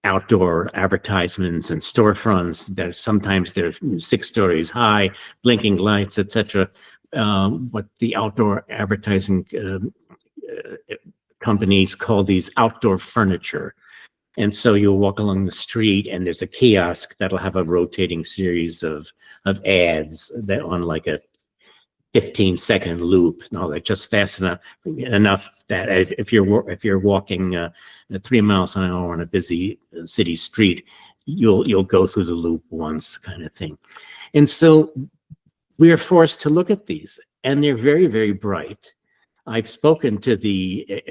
B: outdoor advertisements and storefronts that sometimes they're 6 stories high, blinking lights, etc. What the outdoor advertising companies call these outdoor furniture. And so you'll walk along the street, and there's a kiosk that'll have a rotating series of ads that on like a 15-second loop, and all that, just fast enough that if you're walking 3 miles an hour on a busy city street, you'll go through the loop once, kind of thing. And so we are forced to look at these, and they're very, very bright. I've spoken to the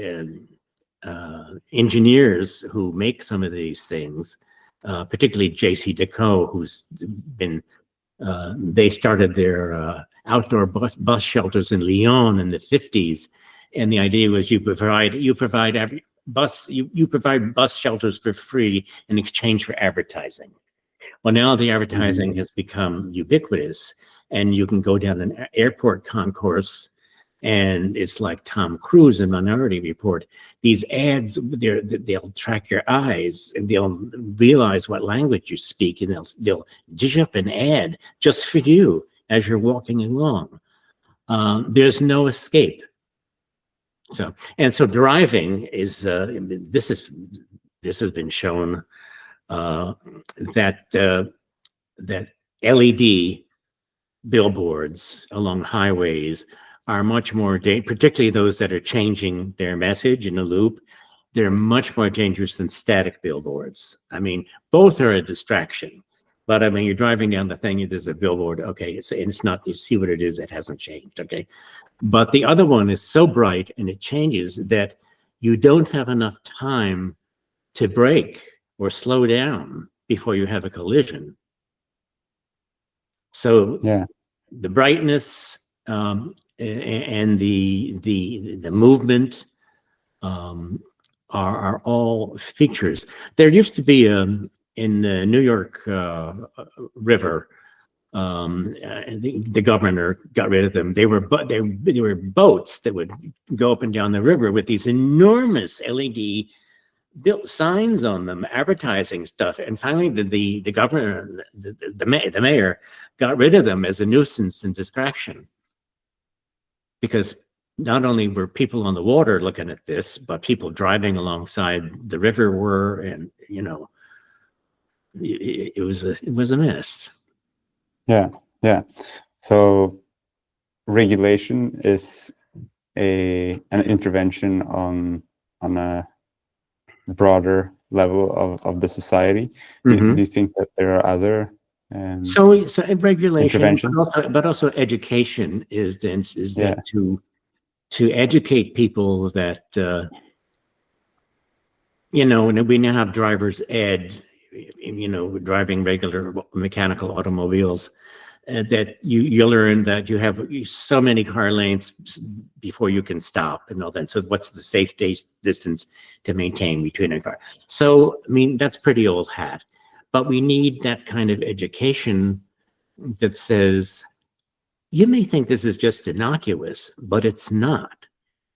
B: engineers who make some of these things, particularly J.C. Decaux, who's been. They started their outdoor bus shelters in Lyon in the 50s, and the idea was you provide bus shelters for free in exchange for advertising. Well, now the advertising has become ubiquitous, and you can go down an airport concourse, and it's like Tom Cruise in Minority Report. These ads, they'll track your eyes, and they'll realize what language you speak, and they'll dish up an ad just for you as you're walking along. There's no escape. So driving is this has been shown that LED billboards along highways are much more particularly those that are changing their message in a loop. They're much more dangerous than static billboards. I mean, both are a distraction, but I mean, you're driving down the thing, there's a billboard. Okay, it's not. You see what it is. It hasn't changed. Okay, but the other one is so bright and it changes that you don't have enough time to brake or slow down before you have a collision. So the brightness and the movement are all features. There used to be in the New York River, the governor got rid of them. They were boats that would go up and down the river with these enormous LED built signs on them, advertising stuff. And finally, the governor, the mayor, got rid of them as a nuisance and distraction. Because not only were people on the water looking at this, but people driving alongside the river were, and it was a mess.
A: Yeah. So regulation is an intervention on a broader level of the society. Do you think that there are other
B: So regulation,
A: interventions?
B: but also education is that to educate people that and we now have driver's ed, driving regular mechanical automobiles, that you learn that you have so many car lengths before you can stop and all that. So what's the safe distance to maintain between a car? So, I mean, that's pretty old hat, but we need that kind of education that says, you may think this is just innocuous, but it's not.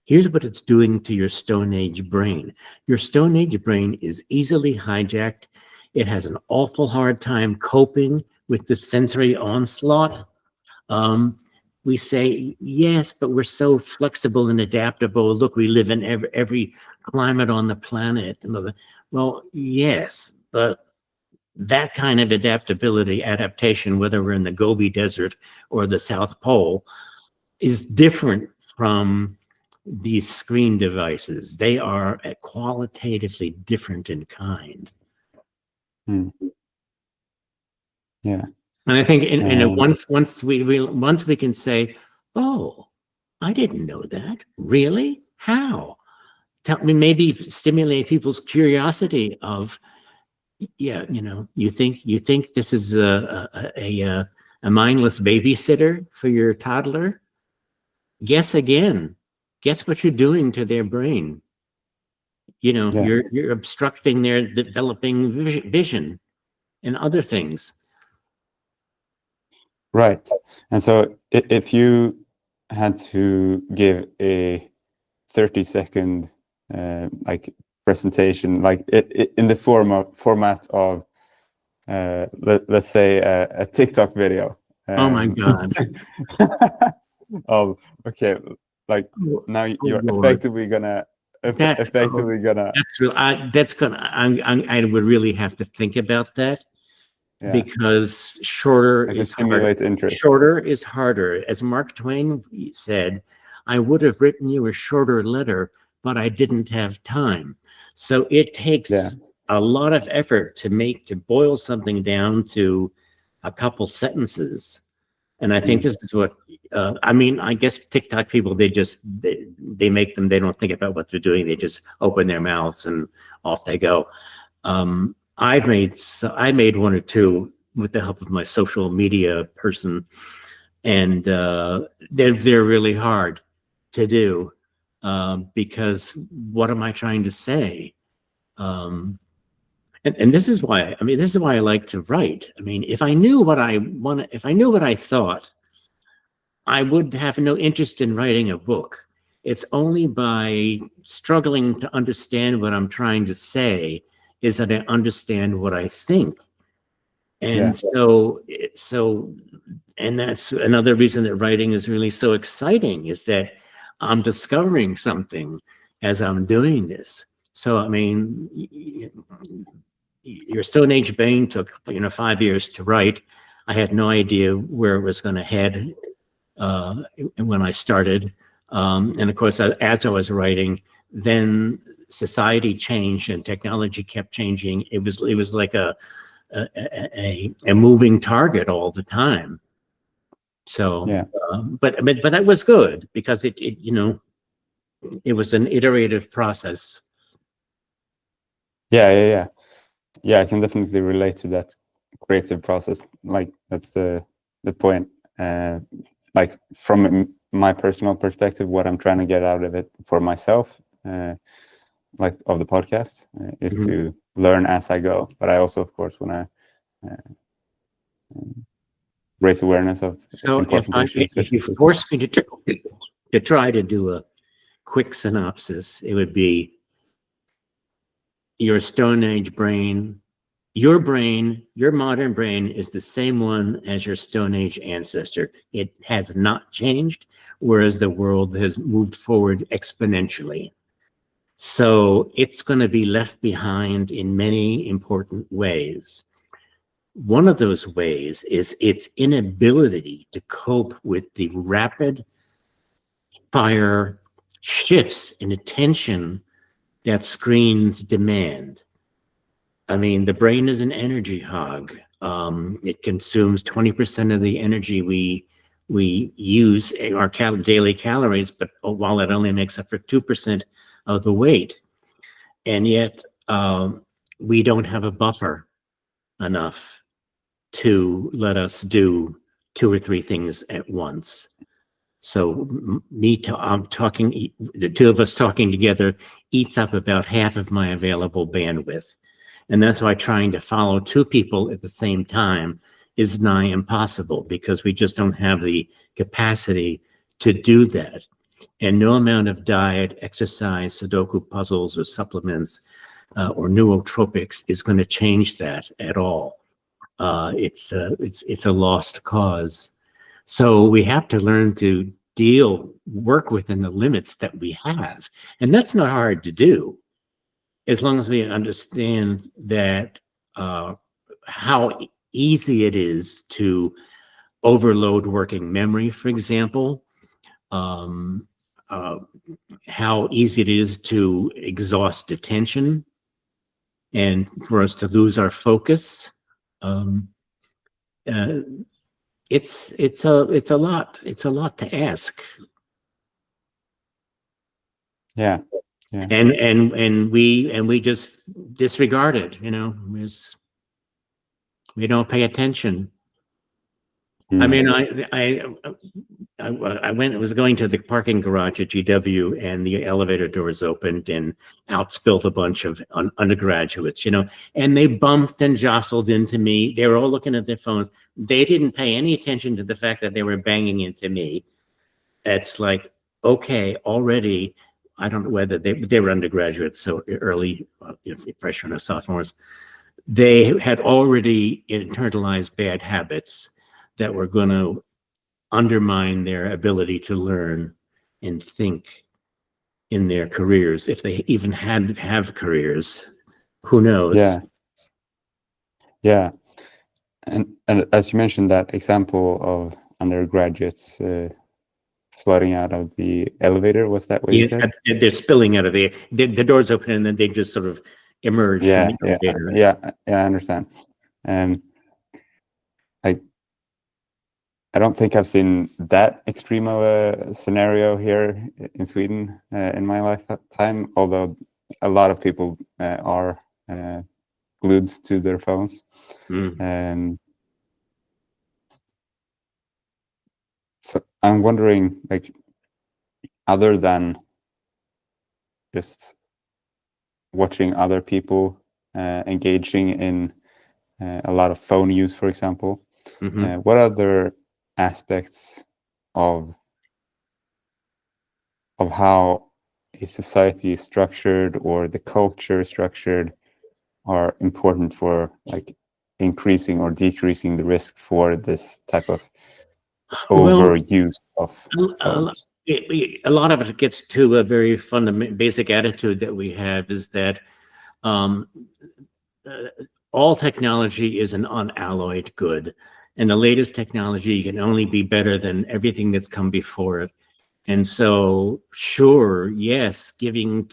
B: Here's what it's doing to your Stone Age brain. Your Stone Age brain is easily hijacked. It has an awful hard time coping with the sensory onslaught. We say, yes, but we're so flexible and adaptable. Look, we live in every climate on the planet. Well, yes, but that kind of adaptation, whether we're in the Gobi Desert or the South Pole, is different from these screen devices. They are qualitatively different in kind.
A: Yeah.
B: And I think once we can say, oh, I didn't know that. Really? How? Tell me, maybe stimulate people's curiosity of, yeah, you think this is a mindless babysitter for your toddler? Guess again. Guess what you're doing to their brain. You're obstructing their developing vision and other things.
A: Right. And so if you had to give a 30-second presentation, like in the format of let's say a TikTok video.
B: Oh my God.
A: Okay, like now you're effectively gonna
B: That's real. I would really have to think about that. Yeah. Because shorter is harder. As Mark Twain said, I would have written you a shorter letter, but I didn't have time. So it takes a lot of effort to boil something down to a couple sentences. And I think this is what, I guess TikTok people, they make them, they don't think about what they're doing. They just open their mouths and off they go. I made one or two with the help of my social media person, and they're really hard to do because what am I trying to say? And this is why I like to write. I mean, if I knew what I thought, I would have no interest in writing a book. It's only by struggling to understand what I'm trying to say is that I understand what I think. And and that's another reason that writing is really so exciting, is that I'm discovering something as I'm doing this. So, I mean, your Stone Age brain took 5 years to write. I had no idea where it was going to head when I started. And of course, as I was writing, then society changed and technology kept changing. It was like a moving target all the time. So, but that was good because it was an iterative process.
A: Yeah. I can definitely relate to that creative process. Like that's the point. Like from my personal perspective, what I'm trying to get out of it for myself, like of the podcast, is to learn as I go. But I also, of course, want to raise awareness of important issues.
B: If you force me to try to do a quick synopsis, it would be your Stone Age brain. Your modern brain is the same one as your Stone Age ancestor. It has not changed, whereas the world has moved forward exponentially. So it's going to be left behind in many important ways. One of those ways is its inability to cope with the rapid fire shifts in attention that screens demand. I mean, the brain is an energy hog. It consumes 20% of the energy we use, our daily calories, but while it only makes up for 2% of the weight. And yet we don't have a buffer enough to let us do 2 or 3 things at once. So I'm talking, the two of us talking together eats up about half of my available bandwidth. And that's why trying to follow 2 people at the same time is nigh impossible, because we just don't have the capacity to do that. And no amount of diet, exercise, Sudoku puzzles, or supplements, or nootropics is going to change that at all. It's a lost cause. So we have to learn to work within the limits that we have. And that's not hard to do, as long as we understand that how easy it is to overload working memory, for example, how easy it is to exhaust attention and for us to lose our focus. It's a lot to ask.
A: Yeah.
B: And we just disregard it, we don't pay attention. I mean, I was going to the parking garage at GW, and the elevator doors opened, and out spilled a bunch of undergraduates, and they bumped and jostled into me. They were all looking at their phones. They didn't pay any attention to the fact that they were banging into me. It's like, okay, already, I don't know whether they were undergraduates, so early freshmen or sophomores. They had already internalized bad habits that were going to undermine their ability to learn and think in their careers, if they even have careers. Who knows?
A: Yeah. And as you mentioned, that example of undergraduates flooding out of the elevator, was that what you said?
B: They're spilling out of the doors open, and then they just sort of emerge from the elevator.
A: Yeah, I understand. I don't think I've seen that extreme of a scenario here in Sweden in my lifetime, although a lot of people are glued to their phones. So I'm wondering, like, other than just watching other people engaging in a lot of phone use, for example, what other aspects of how a society is structured or the culture is structured are important for like increasing or decreasing the risk for this type of overuse of phones?
B: A lot of it gets to a very fundamental, basic attitude that we have, is that all technology is an unalloyed good, and the latest technology can only be better than everything that's come before it. And so, sure, yes, giving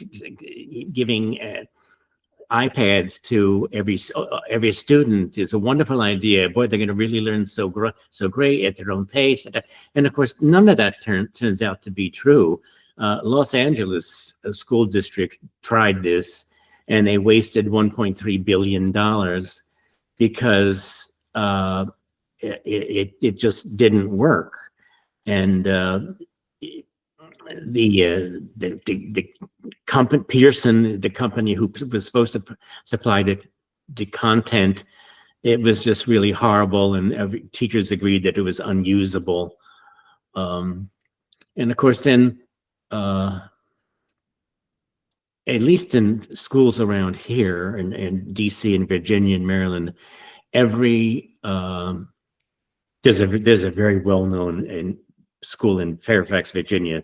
B: iPads to every student is a wonderful idea. Boy, they're going to really learn so great at their own pace. And of course, none of that turns out to be true. Los Angeles school district tried this, and they wasted $1.3 billion because it just didn't work. And the company, Pearson, the company who was supposed to supply the content, it was just really horrible, and teachers agreed that it was unusable. And of course, then at least in schools around here in DC and Virginia and Maryland, there's a very well-known school in Fairfax, Virginia,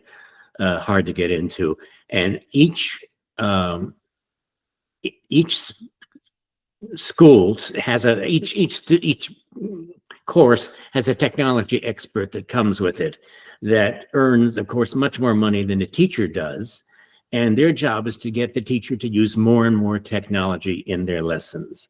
B: hard to get into, and each school has each course has a technology expert that comes with it, that earns, of course, much more money than the teacher does, and their job is to get the teacher to use more and more technology in their lessons.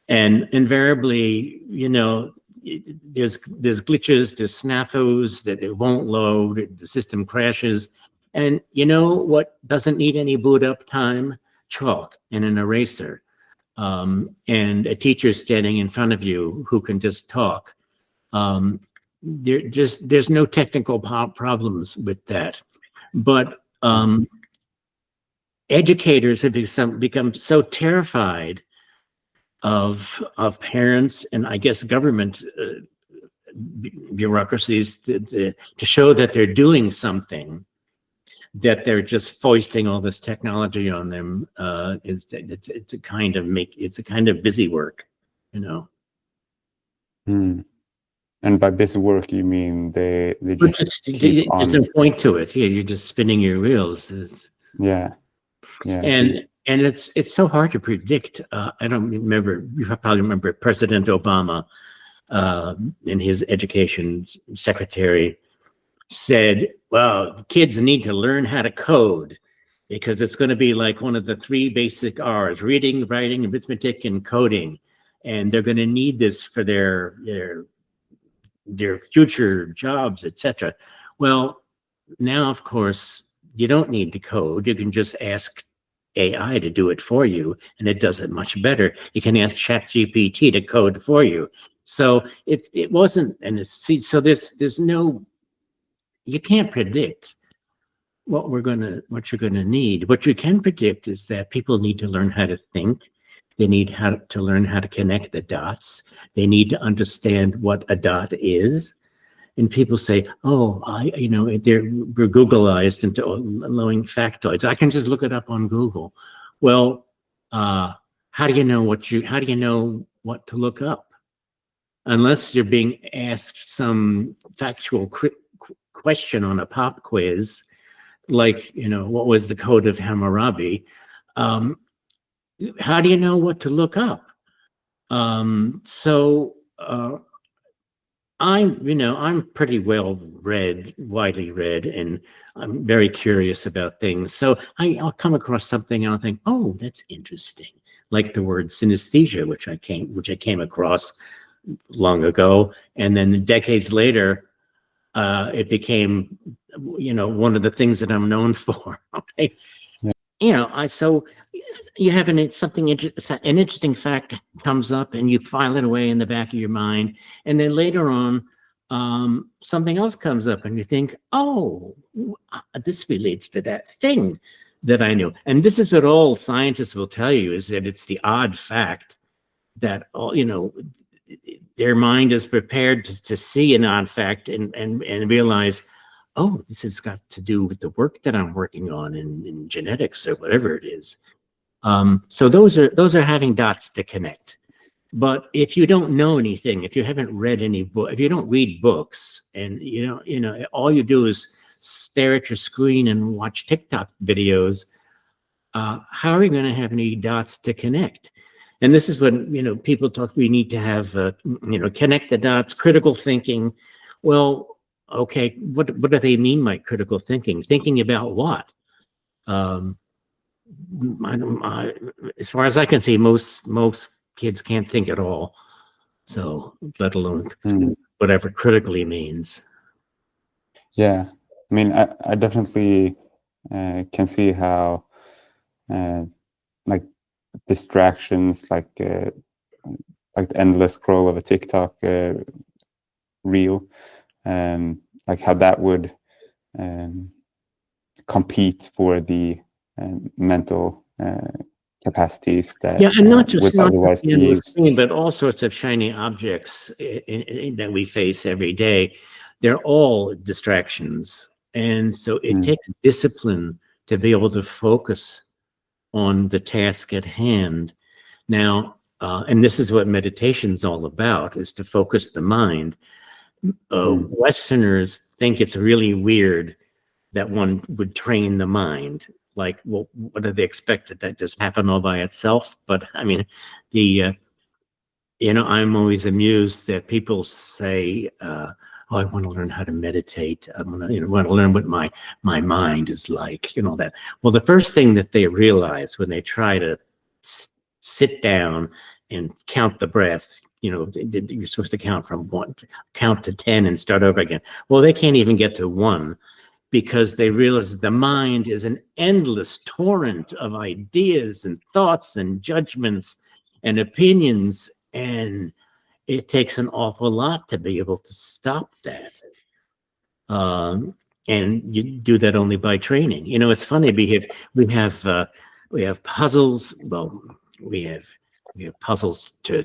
B: And invariably, there's glitches, there's snafus, that it won't load, the system crashes. And you know what doesn't need any boot up time? Chalk and an eraser. And a teacher standing in front of you who can just talk. There's no technical problems with that. But educators have become so terrified of parents and I guess government bureaucracies to show that they're doing something, that they're just foisting all this technology on them. It's a kind of busy work,
A: And by busy work, you mean they just keep on.
B: There's no point to it. Yeah, you're just spinning your wheels.
A: Yeah.
B: And it's so hard to predict. I don't remember. You probably remember President Obama, and his education secretary said, "Well, kids need to learn how to code because it's going to be like one of the 3 basic R's: reading, writing, arithmetic, and coding, and they're going to need this for their future jobs, etc." Well, now, of course, you don't need to code. You can just ask AI to do it for you, and it does it much better. You can ask ChatGPT to code for you. So it wasn't, so there's no, you can't predict what you're gonna need. What you can predict is that people need to learn how to think. They need to learn how to connect the dots. They need to understand what a dot is. And people say, "Oh, we're Googleized into knowing factoids. I can just look it up on Google." Well, how do you know what to look up? Unless you're being asked some factual question on a pop quiz, like, what was the code of Hammurabi? How do you know what to look up? I'm pretty well read, widely read, and I'm very curious about things. So I'll come across something and I'll think, "Oh, that's interesting." Like the word synesthesia, which I came across long ago, and then decades later, it became, one of the things that I'm known for. Okay, so you have an interesting fact comes up and you file it away in the back of your mind, and then later on something else comes up and you think, "Oh, this relates to that thing that I knew." And this is what all scientists will tell you, is that it's the odd fact that their mind is prepared to see an odd fact and realize, "Oh, this has got to do with the work that I'm working on in genetics or whatever it is." So those are having dots to connect. But if you don't know anything, if you haven't read any book, if you don't read books, and all you do is stare at your screen and watch TikTok videos, how are you going to have any dots to connect? And this is when people talk. We need to have connect the dots, critical thinking. Well, okay, what do they mean by critical thinking? Thinking about what? As far as I can see, most kids can't think at all. So, let alone whatever critically means.
A: Yeah, I mean, I definitely can see how like distractions, like the endless scroll of a TikTok reel, like how that would compete for the mental capacities that
B: and not just
A: otherwise be used.
B: Screen, but all sorts of shiny objects that we face every day. They're all distractions, and so it takes discipline to be able to focus on the task at hand. Now, and this is what meditation is all about: is to focus the mind. Westerners think it's really weird that one would train the mind. Like, well, what do they expect? That just happen all by itself? But I mean, I'm always amused that people say, "Oh, I want to learn how to meditate. I want to learn what my mind is like." That. Well, the first thing that they realize when they try to sit down and count the breath. You're supposed to count from 1, count to 10 and start over again. Well, they can't even get to 1 because they realize the mind is an endless torrent of ideas and thoughts and judgments and opinions, and it takes an awful lot to be able to stop that. And you do that only by training. It's funny. We have puzzles. Well, we have puzzles to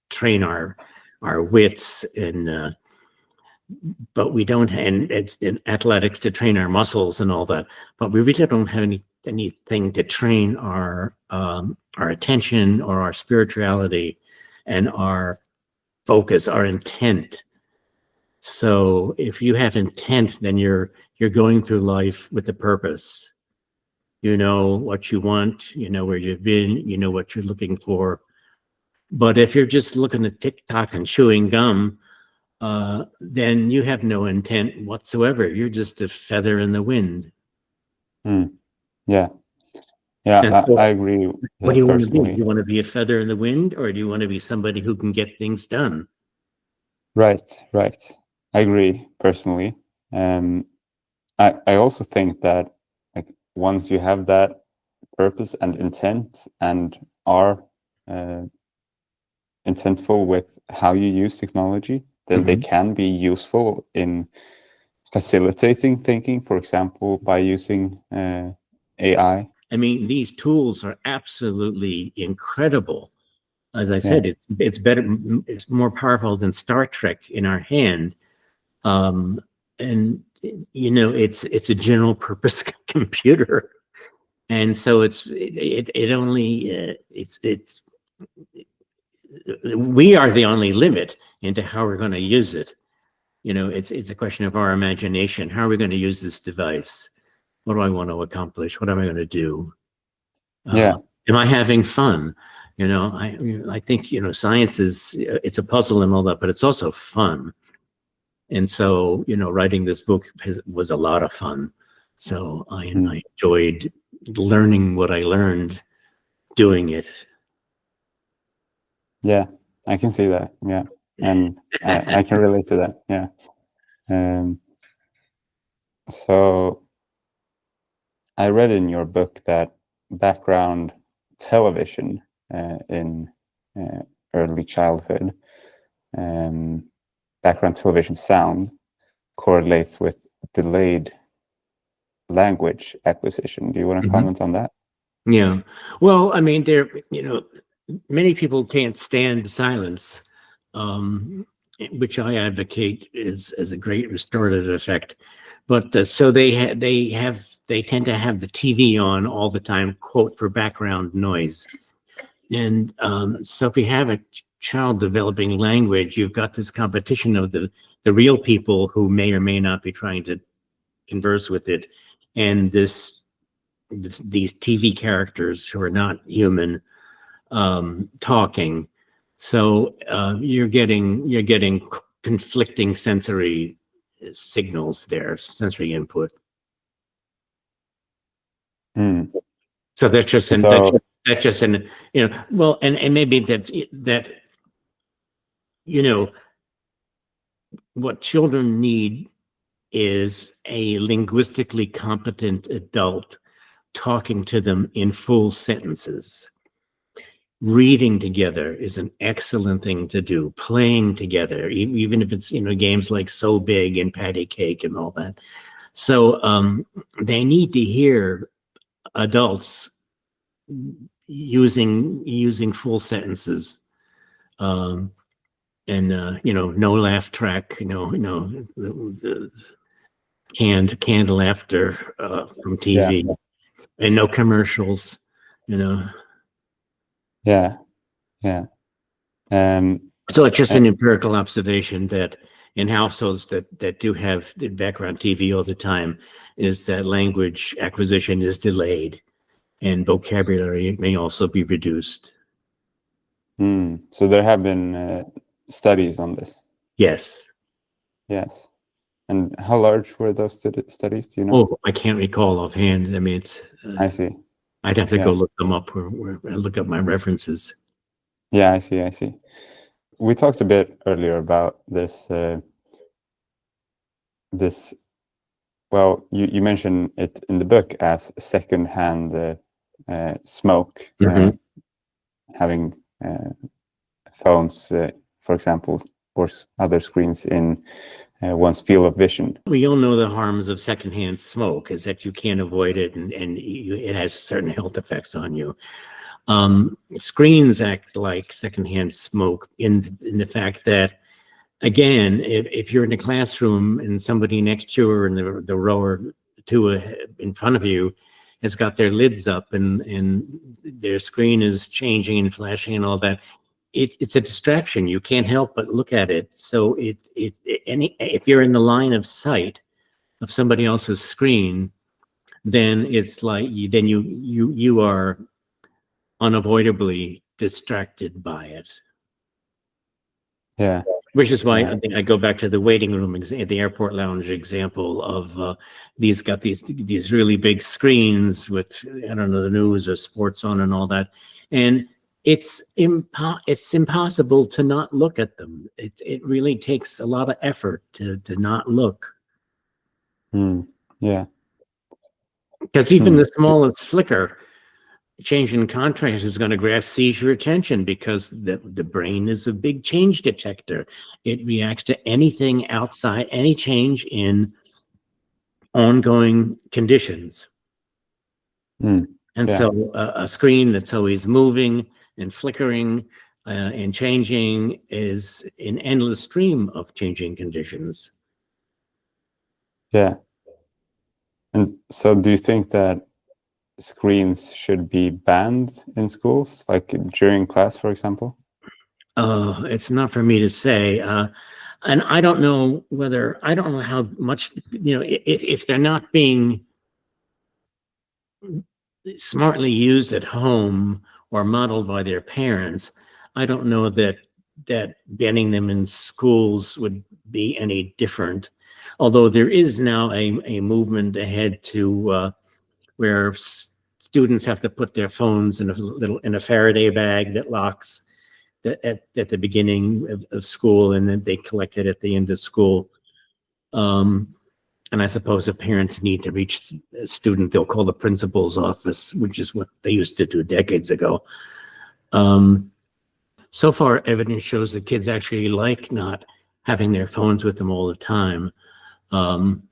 B: train our wits, and but we don't. And it's in athletics to train our muscles and all that. But we really don't have anything to train our attention or our spirituality and our focus, our intent. So if you have intent, then you're going through life with a purpose. You know what you want, you know where you've been, you know what you're looking for. But if you're just looking at TikTok and chewing gum, then you have no intent whatsoever. You're just a feather in the wind.
A: Yeah.
B: So,
A: I agree with
B: what do you want to be?
A: personally.
B: Do you want to be a feather in the wind, or do you want to be somebody who can get things done?
A: Right. I agree personally. I also think that, like, once you have that purpose and intent and are intentful with how you use technology, then they can be useful in facilitating thinking, for example, by using AI.
B: I mean, these tools are absolutely incredible. As I said, it's better, it's more powerful than Star Trek in our hand. And it's a general purpose computer, and so we are the only limit into how we're going to use it. It's a question of our imagination. How are we going to use this device? What do I want to accomplish? What am I going to do? Am I having fun? I think science it's a puzzle and all that, but it's also fun. And so, writing this book was a lot of fun. So I enjoyed learning what I learned doing it.
A: Yeah, I can see that. Yeah, and I can relate to that. Yeah. So I read in your book that background television in early childhood, background television sound correlates with delayed language acquisition. Do you want to comment on that?
B: Yeah. Well, I mean, many people can't stand silence, which I advocate as a great restorative effect. But so they tend to have the TV on all the time, quote, for background noise. And so if you have a child developing language, you've got this competition of the real people who may or may not be trying to converse with it, and these TV characters who are not human talking. So you're getting conflicting sensory signals there, sensory input. So that's just well, and maybe that what children need is a linguistically competent adult talking to them in full sentences. Reading together is an excellent thing to do. Playing together, even if it's games like So Big and Patty Cake and all that. So they need to hear adults using full sentences, and no laugh track, the canned laughter from TV, and no commercials,
A: Yeah.
B: So it's just an empirical observation that in households that do have the background TV all the time, is that language acquisition is delayed, and vocabulary may also be reduced.
A: So there have been studies on this.
B: Yes.
A: And how large were those studies? Do you know?
B: Oh, I can't recall offhand. I mean,
A: I see.
B: I'd have to go look them up or look up my references.
A: Yeah, I see. I see. We talked a bit earlier about this. This. Well, you mentioned it in the book as secondhand smoke,
B: Mhm.
A: having phones, for example, or other screens in one's field of vision.
B: We all know the harms of secondhand smoke is that you can't avoid it, and it has certain health effects on you. Screens act like secondhand smoke in the fact that, again, if you're in a classroom and somebody next to you or in the row or two in front of you has got their lids up and their screen is changing and flashing and all that, it's a distraction. You can't help but look at it. So if you're in the line of sight of somebody else's screen, then it's like you are unavoidably distracted by it.
A: Yeah.
B: Which is why I think I go back to the waiting room, the airport lounge example of these really big screens with, I don't know, the news or sports on and all that, and it's impossible to not look at them. It really takes a lot of effort to not look.
A: Yeah.
B: Because even the smallest flicker, change in contrast, is going to seize your attention because the brain is a big change detector. It reacts to anything outside, any change in ongoing conditions. And
A: Yeah.
B: so a screen that's always moving and flickering and changing is an endless stream of changing conditions.
A: Yeah. And so do you think that screens should be banned in schools, like during class, for example?
B: It's not for me to say. And I don't know how much, if they're not being smartly used at home or modeled by their parents, I don't know that banning them in schools would be any different. Although there is now a movement ahead to where students have to put their phones in a Faraday bag that locks at the beginning of school, and then they collect it at the end of school. And I suppose if parents need to reach a student, they'll call the principal's office, which is what they used to do decades ago. So far, evidence shows that kids actually like not having their phones with them all the time. Some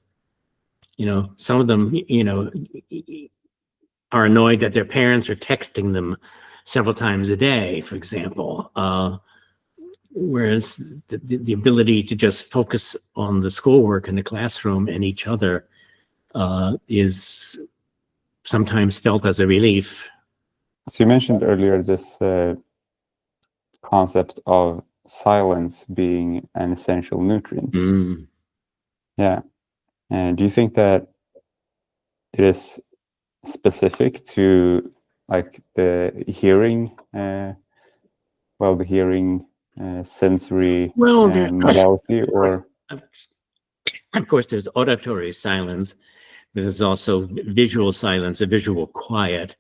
B: of them, are annoyed that their parents are texting them several times a day, for example. Whereas the ability to just focus on the schoolwork in the classroom and each other is sometimes felt as a relief.
A: So you mentioned earlier this concept of silence being an essential nutrient. Yeah. And do you think that it is specific to like the hearing, the hearing sensory modality, or?
B: Of course, there's auditory silence, but there's also visual silence, a visual quiet.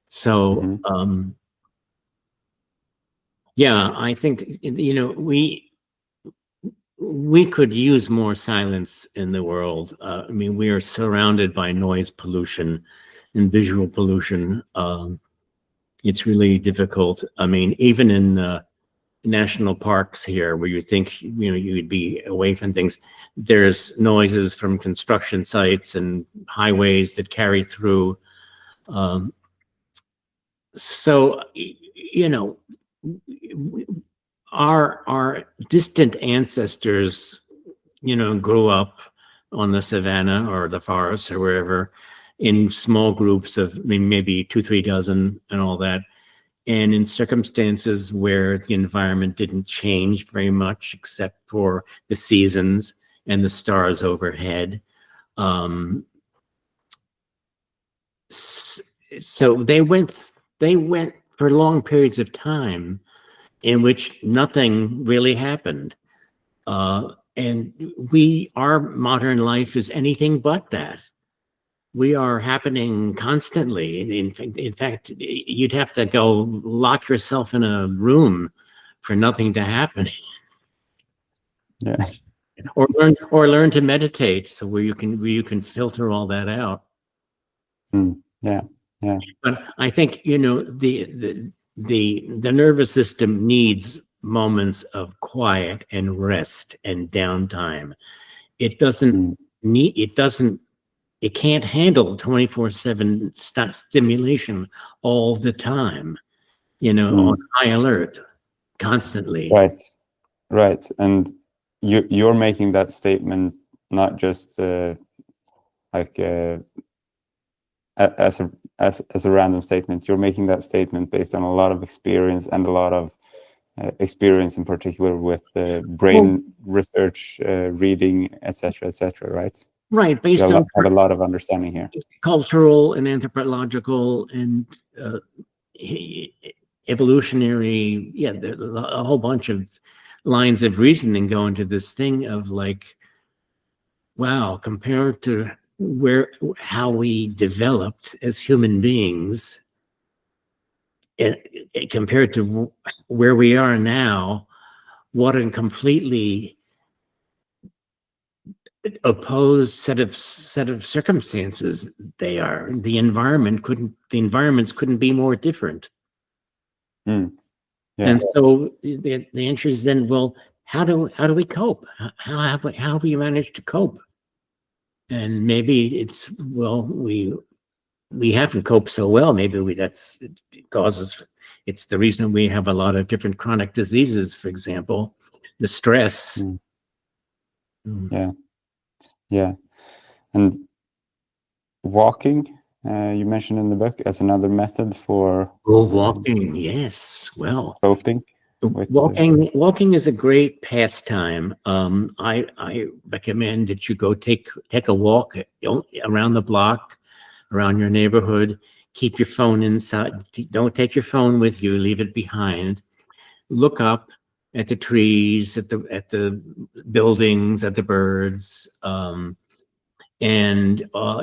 B: So, yeah, I think, we could use more silence in the world. I mean, we are surrounded by noise pollution and visual pollution. It's really difficult. I mean, even in national parks here, where you think, you'd be away from things, there's noises from construction sites and highways that carry through. So, our distant ancestors, grew up on the savannah or the forest or wherever in small groups of maybe 2-3 dozen and all that, and in circumstances where the environment didn't change very much except for the seasons and the stars overhead. So they went for long periods of time in which nothing really happened. And our modern life is anything but that. we are happening constantly. In fact, you'd have to go lock yourself in a room for nothing to happen.
A: Yeah.
B: Or learn to meditate, so where you can filter all that out.
A: Yeah. Yeah.
B: But I think, you know, the nervous system needs moments of quiet and rest and downtime. It doesn't need, it can't handle 24/7 stimulation all the time, you know, on high alert constantly.
A: Right. And you're making that statement not just like as a random statement. You're making that statement based on a lot of experience, and a lot of experience in particular with brain research, reading, etc., right?
B: Right, based on
A: have a lot of understanding here.
B: Cultural and anthropological and evolutionary, yeah, a whole bunch of lines of reasoning go into this thing of like, wow, compared to how we developed as human beings, compared to where we are now, what a completely opposed set of circumstances they are. The environments couldn't be more different.
A: Yeah.
B: And so the answer is then, well, how do we cope? How have we managed to cope? And maybe it's, well, we haven't coped so well. Maybe it's the reason we have a lot of different chronic diseases, for example, the stress.
A: Yeah. And walking, you mentioned in the book, as another method for
B: walking. Yes. Well,
A: coping.
B: Walking is a great pastime. I recommend that you go take a walk around the block, around your neighborhood. Keep your phone inside. Don't take your phone with you. Leave it behind. Look up at the trees, at the buildings, at the birds, and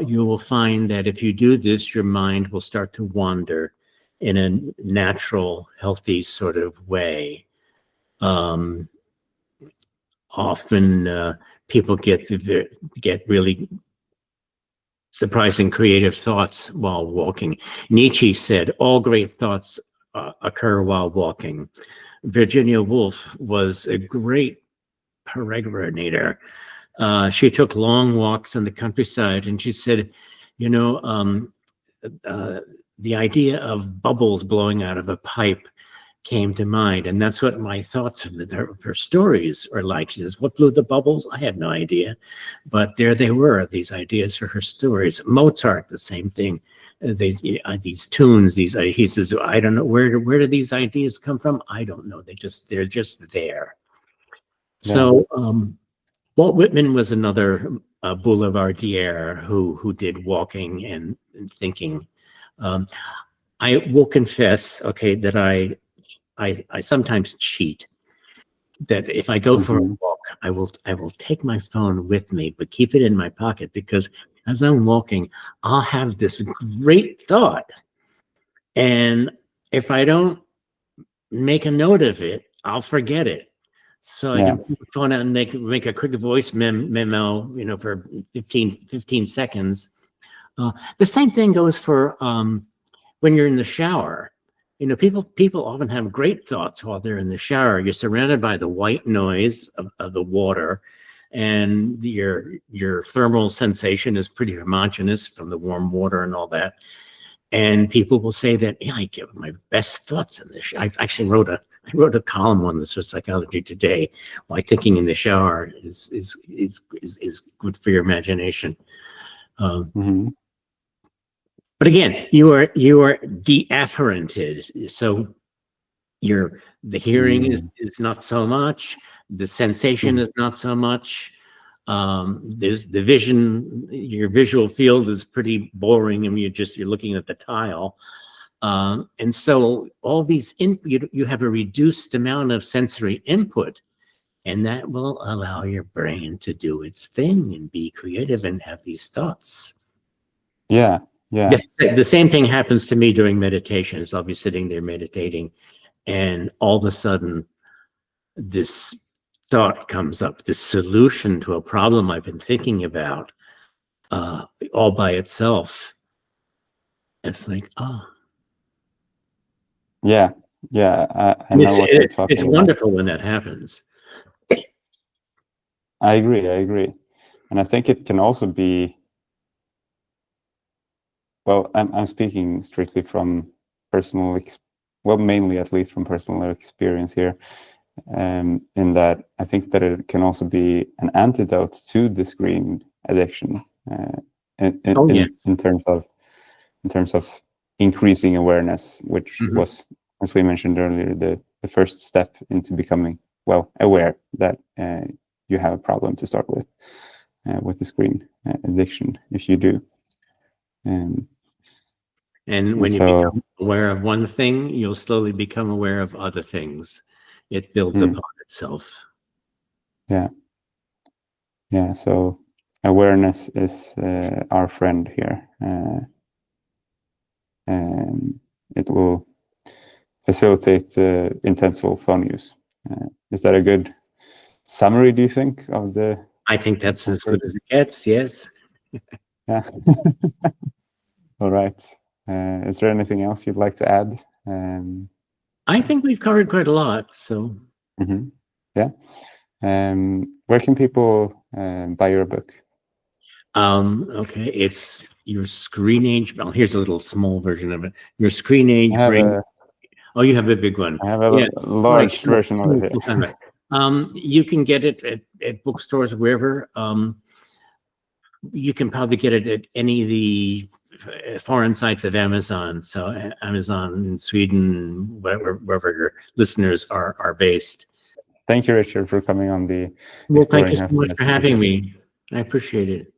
B: you will find that if you do this, your mind will start to wander in a natural, healthy sort of way. Often people get really surprising creative thoughts while walking. Nietzsche said, all great thoughts occur while walking. Virginia Woolf was a great peregrinator. She took long walks in the countryside, and she said, you know, the idea of bubbles blowing out of a pipe came to mind, and that's what my thoughts of her stories are like. She says, what blew the bubbles? I had no idea, but there they were, these ideas for her stories. Mozart, the same thing. These tunes, he says, I don't know, where do these ideas come from? I don't know. They're just there. Yeah. So Walt Whitman was another boulevardier who did walking and thinking. I will confess, okay, that I sometimes cheat. That if I go for a walk, I will take my phone with me, but keep it in my pocket, because as I'm walking, I'll have this great thought, and if I don't make a note of it, I'll forget it. So I can put the phone out and make a quick voice memo, you know, for 15 seconds. The same thing goes for when you're in the shower. You know, people often have great thoughts while they're in the shower. You're surrounded by the white noise of the water, and your thermal sensation is pretty homogeneous from the warm water and all that. And people will say that, yeah, I get my best thoughts in the shower. I actually wrote a column on this for Psychology Today. Why thinking in the shower is good for your imagination. But again, you are deafferented, so the hearing is not so much, the sensation is not so much. There's the vision, your visual field is pretty boring. I mean, you're looking at the tile. And so all these, you have a reduced amount of sensory input, and that will allow your brain to do its thing and be creative and have these thoughts.
A: Yeah, yeah,
B: The same thing happens to me during meditations. I'll be sitting there meditating, and all of a sudden, this thought comes up, this solution to a problem I've been thinking about, all by itself. It's like, oh,
A: yeah, yeah. I know what you're talking
B: it's
A: about.
B: wonderful when that happens.
A: I agree, and I think it can also be. Well, I'm speaking strictly from personal, mainly at least from personal experience here, in that I think that it can also be an antidote to the screen addiction, in terms of increasing awareness, which was, as we mentioned earlier, the first step into becoming aware that you have a problem to start with the screen addiction, if you do.
B: And when you become aware of one thing, you'll slowly become aware of other things. It builds upon itself.
A: Yeah. Yeah. So awareness is our friend here. And it will facilitate intentful phone use. Is that a good summary, do you think, of the...
B: I think that's as good as it gets, yes.
A: Yeah. All right. Is there anything else you'd like to add?
B: I think we've covered quite a lot, so...
A: Yeah. Where can people buy your book?
B: Okay, it's Your Screen Age. Well, here's a little small version of it. Your Screen Age Brain. Oh, you have a big one.
A: I have a large version of it here.
B: You can get it at bookstores, wherever. You can probably get it at any of the foreign sites of Amazon. So Amazon in Sweden, wherever your listeners are based.
A: Thank you, Richard, for coming on the...
B: Well, thank you so much for having me. I appreciate it.